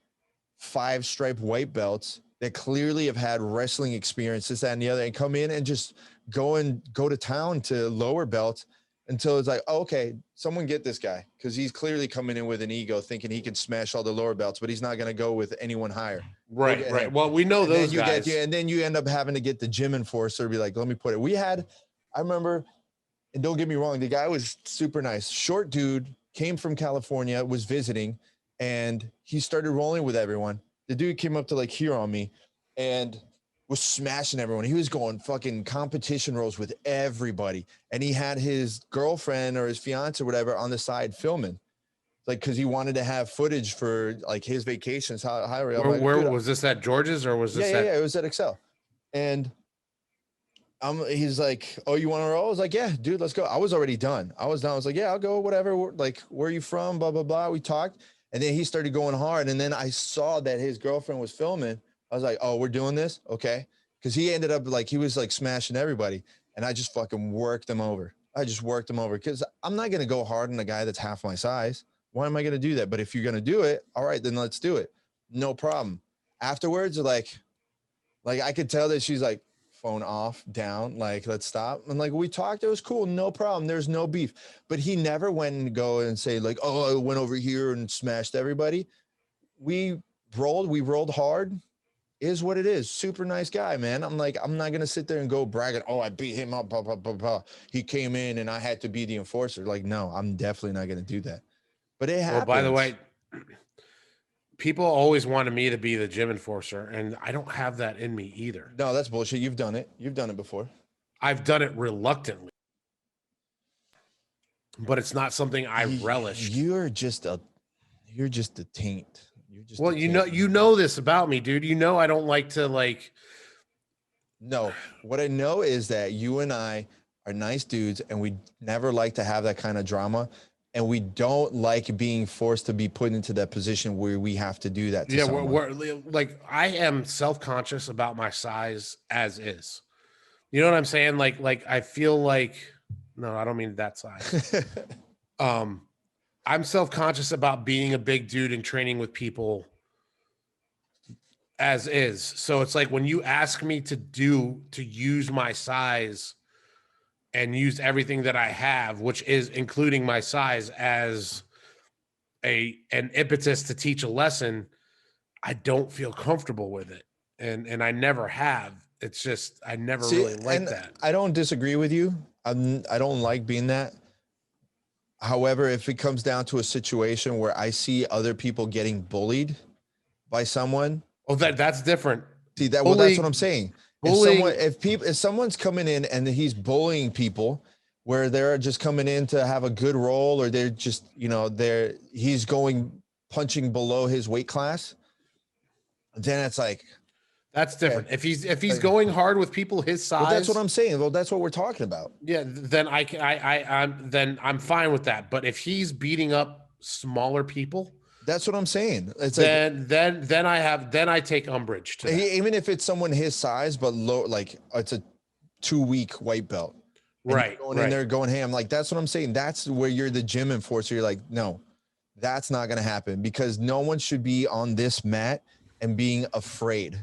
5-stripe white belts that clearly have had wrestling experience, this, that, and the other, and come in and just go to town to lower belts until it's like, oh, okay, someone get this guy because he's clearly coming in with an ego thinking he can smash all the lower belts, but he's not going to go with anyone higher. Right. Well, we know those guys. And then you end up having to get the gym enforcer to be like, let me put it. I remember, and don't get me wrong, the guy was super nice. Short dude, came from California, was visiting, and he started rolling with everyone. The dude came up to like here on me and was smashing everyone. He was going fucking competition rolls with everybody. And he had his girlfriend or his fiance or whatever on the side filming. Like, cause he wanted to have footage for like his vacations. Where was this at George's or was this it was at Excel. And he's like, oh, you want to roll? I was like, yeah, dude, let's go. I was already done. I was like, yeah, I'll go, whatever. Like, where are you from? Blah, blah, blah. We talked. And then he started going hard. And then I saw that his girlfriend was filming. I was like, oh, we're doing this? Okay. Because he ended up like, he was like smashing everybody. And I just fucking worked him over. Because I'm not going to go hard on a guy that's half my size. Why am I going to do that? But if you're going to do it, all right, then let's do it. No problem. Afterwards, like I could tell that she's like, phone off, down, like, let's stop. And like, we talked, it was cool, no problem, there's no beef. But he never went and go and say like, oh, I went over here and smashed everybody. We rolled hard, is what it is. Super nice guy, man. I'm like, I'm not gonna sit there and go bragging, oh, I beat him up, blah, blah, blah, blah. He came in and I had to be the enforcer. Like, no, I'm definitely not gonna do that. But it happens. Well, by the way, people always wanted me to be the gym enforcer, and I don't have that in me either. No, that's bullshit. You've done it before. I've done it reluctantly, but it's not something I relished. You're just a taint. Well, you know this about me, dude. You know I don't like to like. No, what I know is that you and I are nice dudes, and we never like to have that kind of drama. And we don't like being forced to be put into that position where we have to do that. We're like, I am self-conscious about my size as is. You know what I'm saying? Like I feel like, no, I don't mean that size. I'm self-conscious about being a big dude and training with people as is. So it's like when you ask me to use my size and use everything that I have, which is including my size as an impetus to teach a lesson, I don't feel comfortable with it. And I never have. It's just I never really liked that. I don't disagree with you. I don't like being that. However, if it comes down to a situation where I see other people getting bullied by someone, that's different. See that? Well, that's what I'm saying. If someone's coming in and he's bullying people, where they're just coming in to have a good role, or they're just he's punching below his weight class, then it's like that's different. If he's going hard with people his size, well, that's what I'm saying. Well, that's what we're talking about. Yeah, then I'm fine with that. But if he's beating up smaller people, that's what I'm saying. It's then I take umbrage to that. Even if it's someone his size but low, like it's a 2-week white belt, right? Going in there going ham, like that's what I'm saying. That's where you're the gym enforcer. You're like, no, that's not going to happen, because no one should be on this mat and being afraid.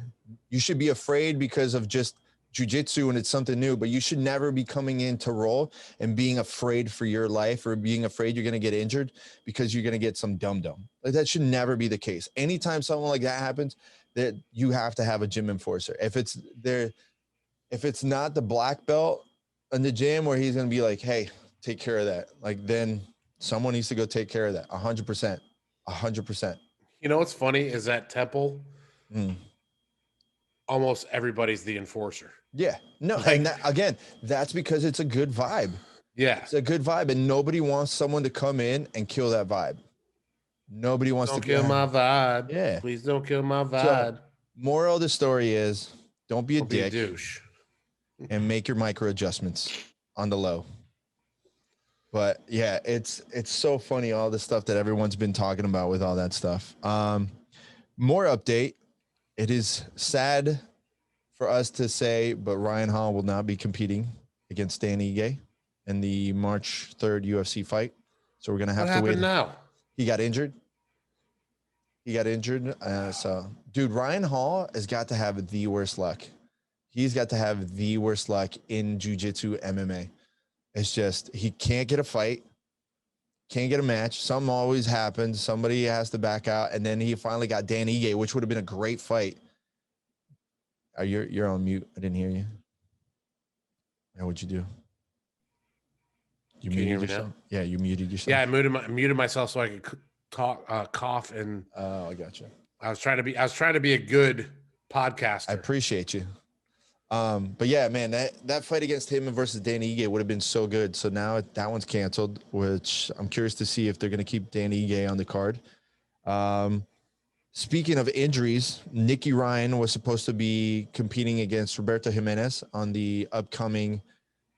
You should be afraid because of just jiu-jitsu and it's something new, but you should never be coming in to roll and being afraid for your life, or being afraid you're going to get injured because you're going to get some dum-dum. Like, that should never be the case. Anytime something like that happens, that you have to have a gym enforcer. If it's not the black belt in the gym where he's going to be like, hey, take care of that, like, then someone needs to go take care of that. 100%. You know what's funny is that Temple, almost everybody's the enforcer. Yeah, no, and again, that's because it's a good vibe. Yeah, it's a good vibe, and nobody wants someone to come in and kill that vibe. Nobody wants to kill my vibe. Yeah, please don't kill my vibe. So, moral of the story is, don't be a dick, douche, and make your micro adjustments on the low. But yeah, it's so funny, all the stuff that everyone's been talking about with all that stuff. More update. It is sad for us to say, but Ryan Hall will not be competing against Dan Ige in the March 3rd UFC fight. So we're going to have to wait. Now? He got injured. So, dude, Ryan Hall has got to have the worst luck. He's got to have the worst luck in jiu-jitsu MMA. It's just, he can't get a fight, can't get a match. Something always happens. Somebody has to back out. And then he finally got Dan Ige, which would have been a great fight. You're on mute. I didn't hear you. Now, what'd you do? You muted yourself? Yeah, you muted yourself. Yeah, I muted myself so I could cough and. Oh, I got you. I was trying to be a good podcaster. I appreciate you. But yeah, man, that fight against him versus Danny Ige would have been so good. So now that one's canceled, which I'm curious to see if they're going to keep Danny Ige on the card. Speaking of injuries, Nicky Ryan was supposed to be competing against Roberto Jimenez on the upcoming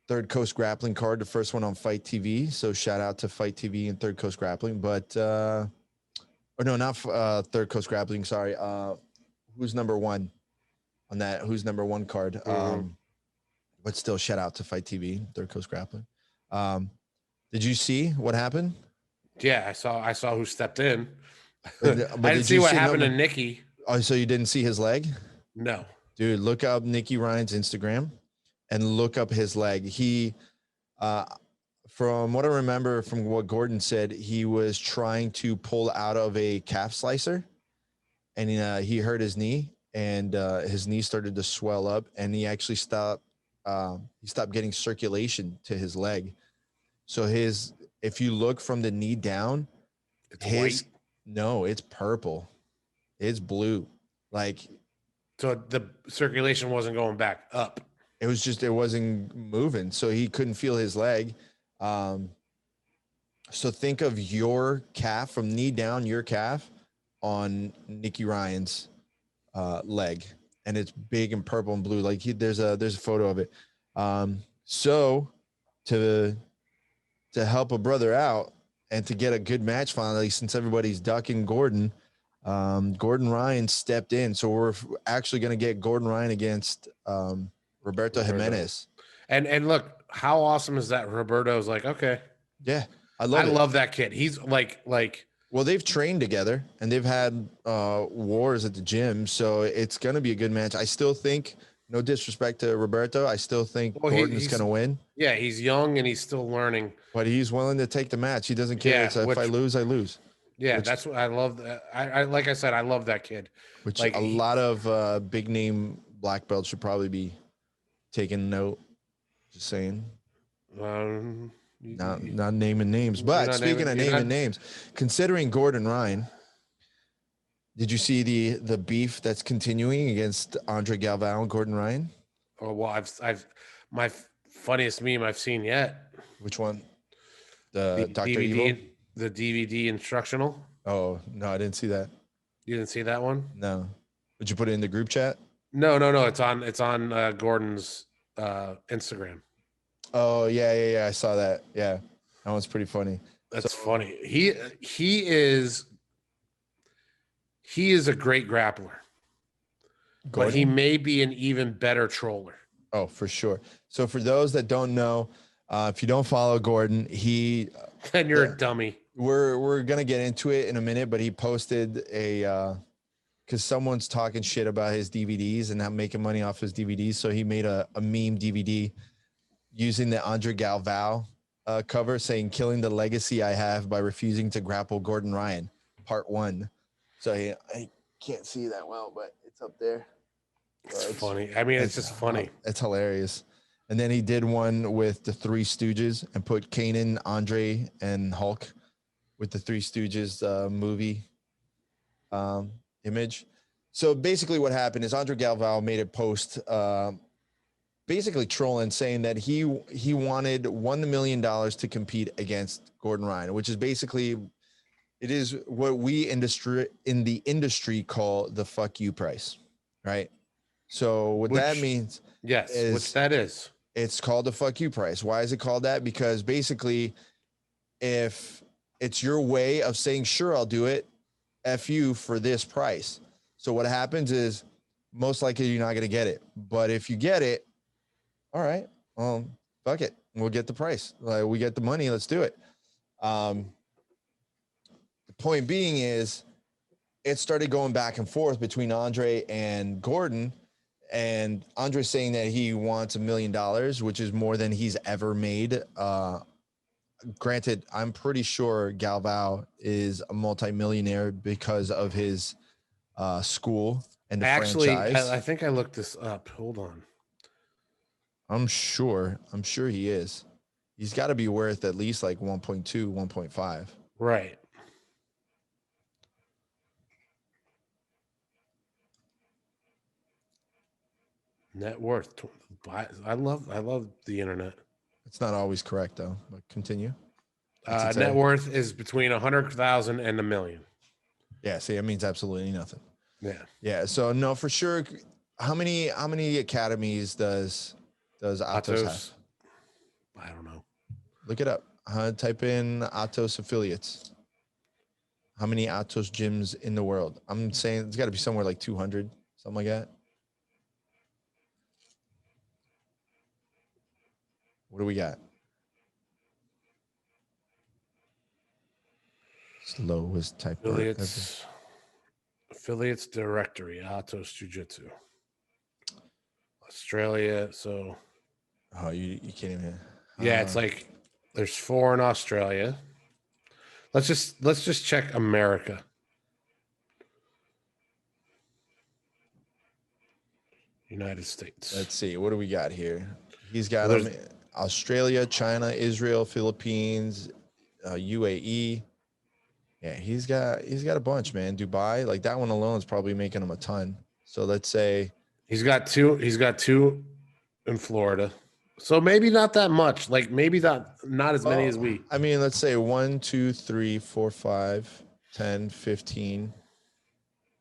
Third Coast Grappling card, the first one on Fight TV. So shout out to Fight TV and Third Coast Grappling. But, or no, not Third Coast Grappling. Sorry. Who's number one on that? Who's number one card? But still, shout out to Fight TV, Third Coast Grappling. Did you see what happened? Yeah, I saw who stepped in. But I didn't see what happened to Nicky. Oh, so you didn't see his leg? No. Dude, look up Nicky Ryan's Instagram and look up his leg. He, from what I remember from what Gordon said, he was trying to pull out of a calf slicer, and he hurt his knee, and his knee started to swell up, and he actually stopped getting circulation to his leg. So if you look from the knee down, it's white. No, it's purple. It's blue. Like, so the circulation wasn't going back up. It wasn't moving. So he couldn't feel his leg. So think of your calf, from knee down, your calf on Nicky Ryan's leg. And it's big and purple and blue. Like, there's a photo of it. So to help a brother out, and to get a good match finally, since everybody's ducking Gordon, Gordon Ryan stepped in. So we're actually going to get Gordon Ryan against Roberto Jimenez. And look, how awesome is that? Roberto's like, okay. Yeah. I love that kid. He's like. Well, they've trained together and they've had wars at the gym, so it's going to be a good match. I still think, no disrespect to Roberto, I still think Gordon is going to win. Yeah, he's young and he's still learning. But he's willing to take the match. He doesn't care. If I lose, I lose. Yeah, that's what I love. I like I said, I love that kid. Which like a lot of big name black belts should probably be taking note. Just saying. Not naming names, but speaking of naming names, considering Gordon Ryan, did you see the beef that's continuing against Andre Galvao and Gordon Ryan? Oh well, I've my funniest meme I've seen yet. Which one? The Dr. Evil? The DVD instructional. Oh no, I didn't see that. You didn't see that one? No. Did you put it in the group chat? No. It's on Gordon's Instagram. Oh yeah. I saw that. Yeah, that one's pretty funny. That's funny. He is a great grappler, Gordon? But he may be an even better troller. Oh, for sure. So for those that don't know, if you don't follow Gordon, then you're a dummy. We're gonna get into it in a minute, but he posted because someone's talking shit about his DVDs and not making money off his DVDs, so he made a meme DVD using the Andre Galvao cover saying "Killing the Legacy I Have by Refusing to Grapple Gordon Ryan," Part 1. So I can't see that well, but it's up there. It's funny. I mean, it's just funny. It's hilarious. And then he did one with the Three Stooges and put Kanan, Andre, and Hulk with the Three Stooges movie image. So basically what happened is Andre Galvao made a post basically trolling, saying that he wanted $1 million to compete against Gordon Ryan, which is basically, it is what we in the industry call the fuck you price, right? So what that means, which that is, it's called the fuck you price. Why is it called that? Because basically, if it's your way of saying, sure, I'll do it, F you for this price. So what happens is most likely you're not going to get it. But if you get it, all right, fuck it. We'll get the price. Like, we get the money. Let's do it. The point being is it started going back and forth between Andre and Gordon, and Andre saying that he wants $1 million, which is more than he's ever made. Granted, I'm pretty sure Galvao is a multimillionaire because of his school and the franchise. I think I looked this up. Hold on. I'm sure he is. He's got to be worth at least like 1.2, 1.5. Right. Net worth. I love the internet. It's not always correct though, but continue. Net worth is between 100,000 and $1 million. Yeah, see, it means absolutely nothing. Yeah. So no, for sure. How many academies does Atos have? I don't know. Look it up. Type in Atos affiliates. How many Atos gyms in the world? I'm saying it's got to be somewhere like 200, something like that. What do we got? Slowest type. Affiliates directory, Atos Jiu-Jitsu. Australia, so. Oh, you can't even. Yeah, it's like there's 4 in Australia. Let's just check America. United States. Let's see. What do we got here? He's got Australia, China, Israel, Philippines, UAE. Yeah, he's got a bunch, man. Dubai, like that one alone is probably making him a ton. So let's say he's got two in Florida. So maybe not that much. Like maybe not as many as we. I mean, let's say 1, 2, 3, 4, 5, 10, 15.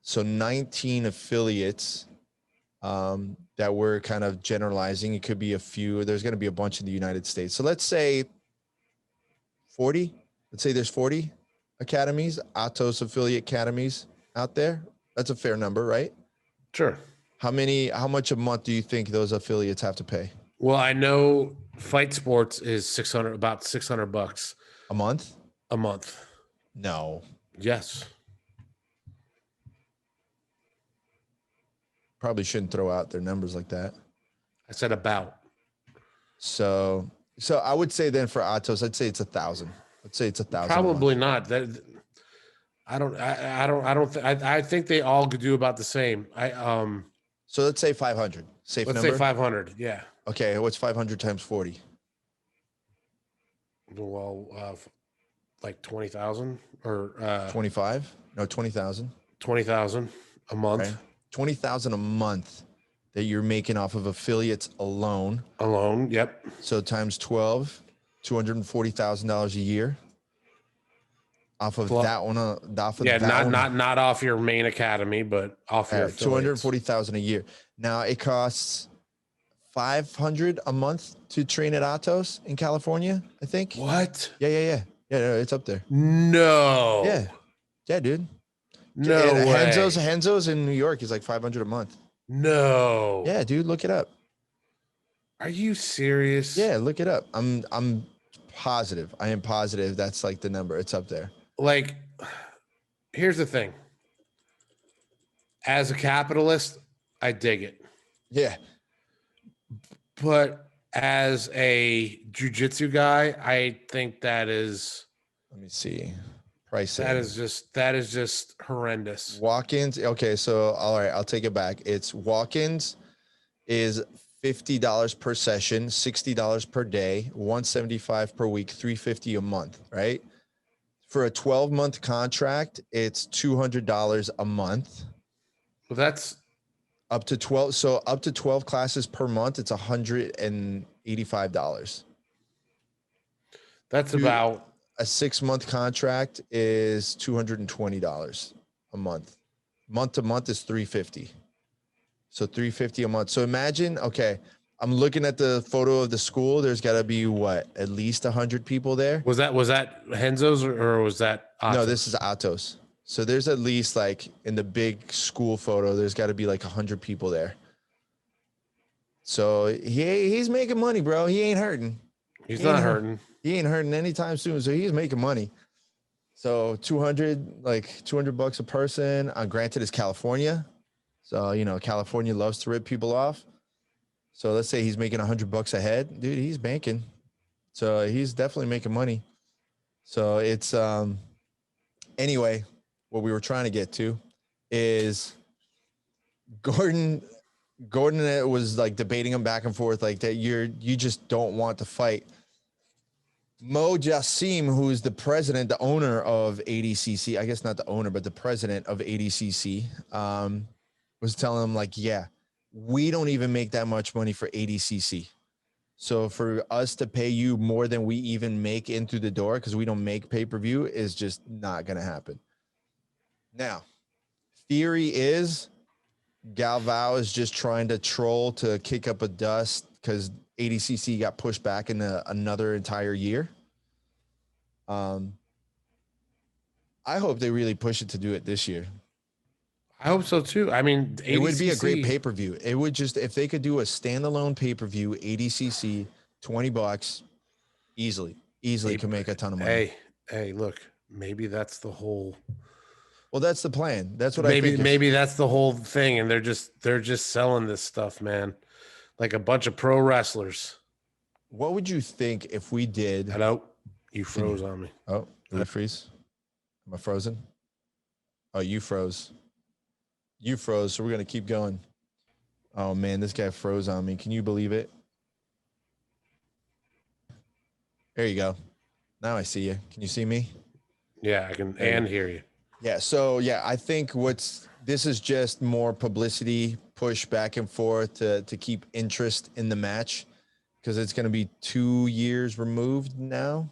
So 19 affiliates that we're kind of generalizing. It could be a few. There's going to be a bunch in the United States. So let's say 40. Let's say there's 40 academies, Atos affiliate academies out there. That's a fair number, right? Sure. How much a month do you think those affiliates have to pay? Well, I know Fight Sports is about $600. A month? A month. No. Yes. Probably shouldn't throw out their numbers like that. I said about. So I would say then for Atos, I'd say it's 1,000. I'd say it's 1,000. Probably not. That I think they all could do about the same. So let's say 500. Safe let's number. say 500. Yeah. Okay, what's 500 times 40? Well, like 20,000 or 25? No, 20,000. 20,000 a month. Okay. 20,000 a month that you're making off of affiliates alone. Alone, yep. So times 12, $240,000 a year. Off of that one, not off your main academy, but off your affiliates. $240,000 a year. Now it costs $500 a month to train at Atos in California, I think. What? Yeah, no, it's up there. No. Yeah, dude. No way. way. Henzo's in New York is like $500 a month. No. Yeah, dude, look it up. Are you serious? Yeah, look it up. I'm positive. I am positive that's like the number. It's up there. Like, here's the thing. As a capitalist, I dig it. Yeah. But as a jiu-jitsu guy, I think that is. Let me see. Pricing. That is just horrendous. Walk-ins. Okay, so all right, I'll take it back. It's walk-ins is $50 per session, $60 per day, $175 per week, $350 a month, right? For a 12-month contract, it's $200 a month. Well, that's up to 12. So up to 12 classes per month, it's $185. That's about a 6-month contract is $220 a month. Month to month is $350. So $350 a month. So imagine, okay, I'm looking at the photo of the school. There's got to be what, at least 100 people there. Was that Henzo's or was that Atos? No, this is Atos. So there's at least like in the big school photo, there's got to be like 100 people there. So he's making money, bro. He ain't hurting. He's not hurting. He ain't hurting anytime soon. So he's making money. So $200 a person. Granted, it's California. So, California loves to rip people off. So let's say he's making $100 a head, dude, he's banking. So he's definitely making money. So it's, anyway, what we were trying to get to is Gordon was like debating him back and forth, like that you just don't want to fight. Mo Jassim, who's the president, the owner of ADCC, I guess not the owner, but the president of ADCC, was telling him like, yeah, we don't even make that much money for ADCC. So for us to pay you more than we even make in through the door, because we don't make pay-per-view, is just not going to happen. Now, theory is Galvao is just trying to troll to kick up a dust because ADCC got pushed back into another entire year. I hope they really push it to do it this year. I hope so too. I mean, ADCC, it would be a great pay-per-view. It would just, if they could do a standalone pay-per-view, ADCC, $20, easily could make a ton of money. Hey, look, maybe that's the whole. Well, that's the plan. That's what I think. Maybe that's the whole thing, and they're just selling this stuff, man, like a bunch of pro wrestlers. What would you think if we did? Hello, you froze on me. Oh, did I freeze? Am I frozen? Oh, you froze. You froze, so we're gonna keep going. Oh man, this guy froze on me. Can you believe it? There you go. Now I see you. Can you see me? Yeah, I can and hear you. Yeah, so yeah, I think this is just more publicity, push back and forth to keep interest in the match, because it's going to be 2 years removed now.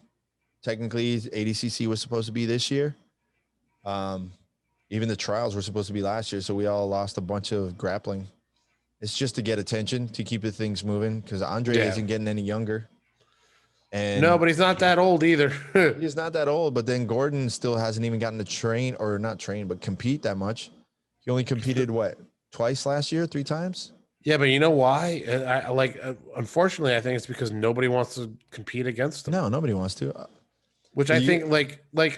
Technically, ADCC was supposed to be this year. Even the trials were supposed to be last year, so we all lost a bunch of grappling. It's just to get attention, to keep the things moving, because Andre isn't getting any younger. And no, but he's not that old either. He's not that old, but then Gordon still hasn't even gotten to train, or not train, but compete that much. He only competed twice last year, 3 times. Yeah, but you know why? Unfortunately, I think it's because nobody wants to compete against him. No, nobody wants to. which I think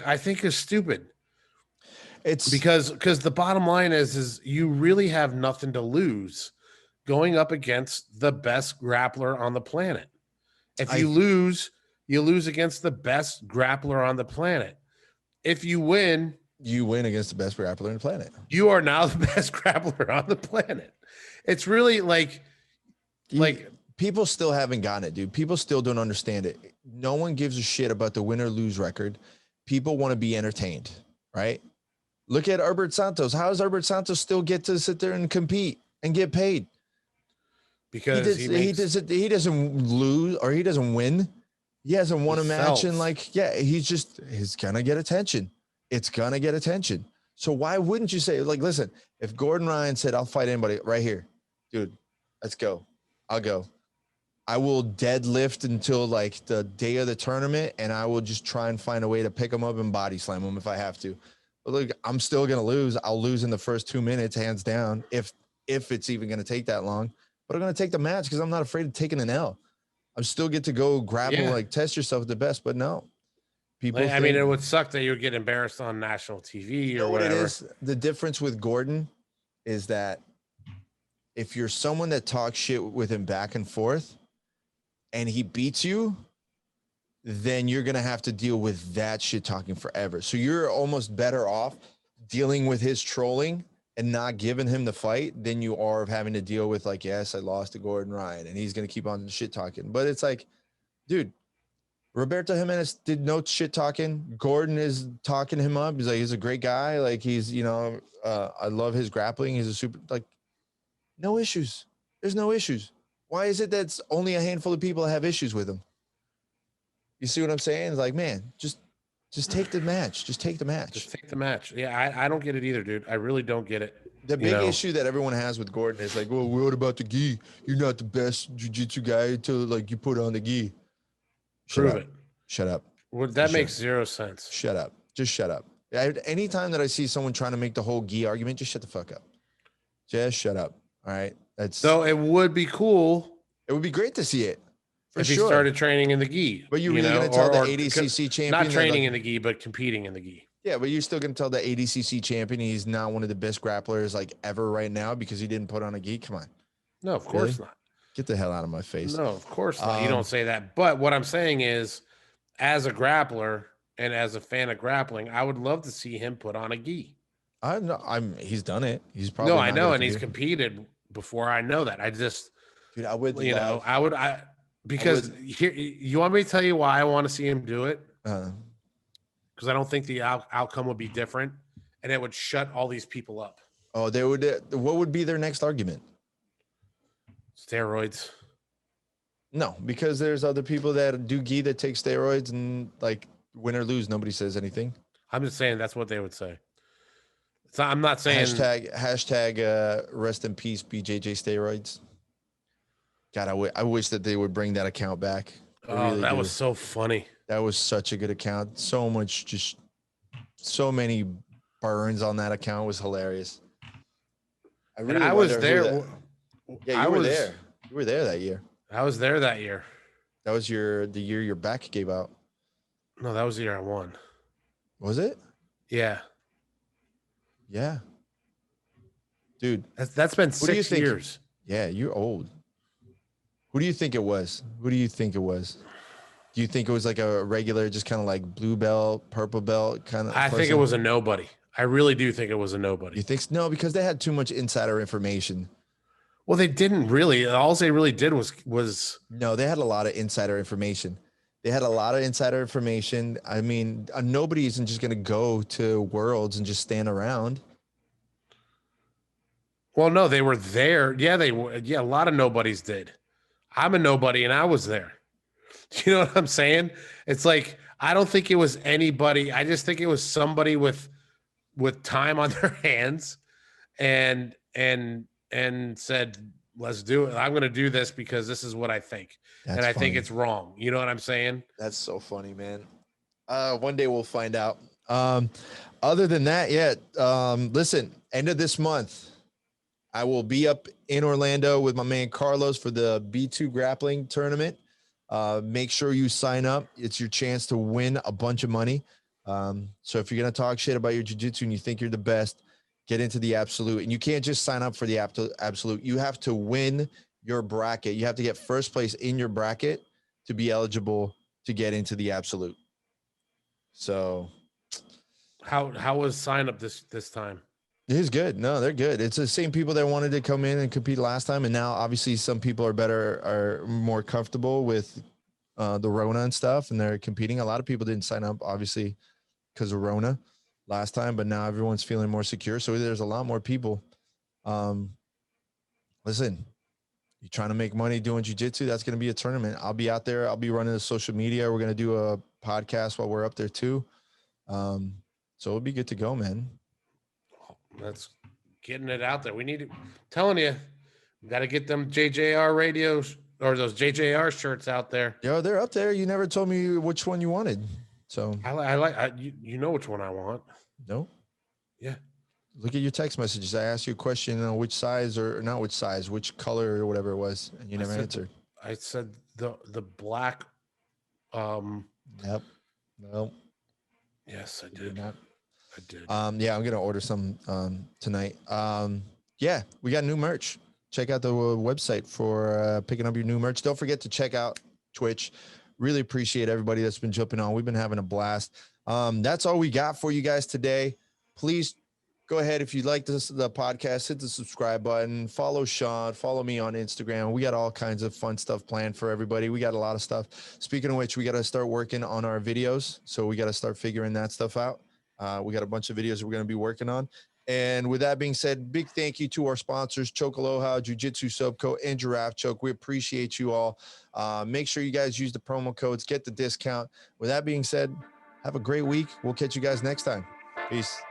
I think is stupid. It's because the bottom line is you really have nothing to lose going up against the best grappler on the planet. If you lose, you lose against the best grappler on the planet. If you win against the best grappler on the planet. You are now the best grappler on the planet. It's really like people still haven't gotten it, dude. People still don't understand it. No one gives a shit about the win or lose record. People want to be entertained, right? Look at Herbert Santos. How does Herbert Santos still get to sit there and compete and get paid? Because he doesn't lose or he doesn't win. He hasn't won a match and he's gonna get attention. It's gonna get attention. So why wouldn't you say, like, listen, if Gordon Ryan said, I'll fight anybody right here, dude, let's go. I'll go. I will deadlift until like the day of the tournament, and I will just try and find a way to pick him up and body slam him if I have to. But look, I'm still gonna lose. I'll lose in the first 2 minutes, hands down, if it's even gonna take that long. But I'm gonna take the match because I'm not afraid of taking an L. I still get to go grapple, like test yourself at the best, but no. People I mean, it would suck that you would get embarrassed on national TV or whatever. What it is, the difference with Gordon is that if you're someone that talks shit with him back and forth and he beats you, then you're going to have to deal with that shit talking forever. So you're almost better off dealing with his trolling and not giving him the fight than you are of having to deal with like, yes, I lost to Gordon Ryan and he's going to keep on shit talking. But it's like, dude, Roberto Jimenez did no shit talking. Gordon is talking him up. He's like, he's a great guy. Like he's, I love his grappling. He's a super, like, no issues. There's no issues. Why is it that's only a handful of people that have issues with him? You see what I'm saying? It's like, man, just take the match. Just take the match. Just take the match. Yeah, I don't get it either, dude. I really don't get it. The big issue that everyone has with Gordon is like, well, what about the gi? You're not the best jiu-jitsu guy until like you put on the gi. Prove it. Shut up. Well, that makes zero sense. Shut up. Just shut up. Anytime that I see someone trying to make the whole gi argument, just shut the fuck up. Just shut up. All right. So it would be cool. It would be great to see it. If he started training in the gi. But you're really going to tell the ADCC champion. Not training in the gi, but competing in the gi. Yeah, but you're still going to tell the ADCC champion he's not one of the best grapplers like ever right now because he didn't put on a gi? Come on. No, of course not. Get the hell out of my face. No, of course not. You don't say that. But what I'm saying is, as a grappler and as a fan of grappling, I would love to see him put on a gi. He's done it. He's probably I know, and he's competed before. I know that. I just, dude, I would, because here, you want me to tell you why I want to see him do it? Because I don't think the outcome would be different, and it would shut all these people up. Oh, they would. What would be their next argument? Steroids. No, because there's other people that do gi that take steroids and like win or lose, nobody says anything. I'm just saying that's what they would say. I'm not saying hashtag rest in peace BJJ steroids. God, I wish that they would bring that account back. Really that was so funny. That was such a good account. So many burns on that account. It was hilarious. I was there. Yeah, you were there. You were there that year. I was there that year. That was the year your back gave out. No, that was the year I won. Was it? Yeah. Yeah. Dude. That's been 6 years. Yeah, you're old. Who do you think it was? Do you think it was like a regular, just kind of like blue belt, purple belt kind of? I think it was a nobody. I really do think it was a nobody. You think? No, because they had too much insider information. Well, they didn't really. All they really did was. No, they had a lot of insider information. I mean, nobody isn't just going to go to Worlds and just stand around. Well, no, they were there. Yeah, they were. Yeah, a lot of nobodies did. I'm a nobody, and I was there. You know what I'm saying? It's like I don't think it was anybody. I just think it was somebody with time on their hands, and said, let's do it. I'm going to do this because this is what I think. And I think it's wrong. You know what I'm saying? That's so funny, man. One day we'll find out. Other than that, listen, end of this month, I will be up in Orlando with my man Carlos for the B2 grappling tournament. Make sure you sign up. It's your chance to win a bunch of money. So if you're going to talk shit about your jiu-jitsu and you think you're the best, get into the absolute. And you can't just sign up for the absolute. You have to win your bracket. You have to get first place in your bracket to be eligible to get into the absolute. So how was sign up this time? It's good. No, they're good. It's the same people that wanted to come in and compete last time. And now obviously some people are more comfortable with the Rona and stuff, and they're competing. A lot of people didn't sign up obviously because of Rona last time, but now everyone's feeling more secure. So there's a lot more people. Listen, you're trying to make money doing jiu-jitsu, that's going to be a tournament. I'll be out there. I'll be running the social media. We're going to do a podcast while we're up there too. So it'll be good to go, man. That's getting it out there. We need to, telling you, we got to get them JJR radios or those JJR shirts out there. Yo, they're up there. You never told me which one you wanted. So you know which one I want. No. Yeah. Look at your text messages. I asked you a question on which size or not which size, which color or whatever it was, and you never answered. I said the black. Yep. No. Yes, I did. Not. I did. Yeah, I'm gonna order some tonight. Yeah, we got new merch. Check out the website for picking up your new merch. Don't forget to check out Twitch. Really appreciate everybody that's been jumping on. We've been having a blast. That's all we got for you guys today. Please go ahead, if you like the podcast, hit the subscribe button, follow Sean, follow me on Instagram. We got all kinds of fun stuff planned for everybody. We got a lot of stuff. Speaking of which, we got to start working on our videos. So we got to start figuring that stuff out. We got a bunch of videos that we're going to be working on. And with that being said, big thank you to our sponsors, Choke Aloha, Jiu-Jitsu Subco, and Giraffe Choke. We appreciate you all. Make sure you guys use the promo codes, get the discount. With that being said, have a great week. We'll catch you guys next time. Peace.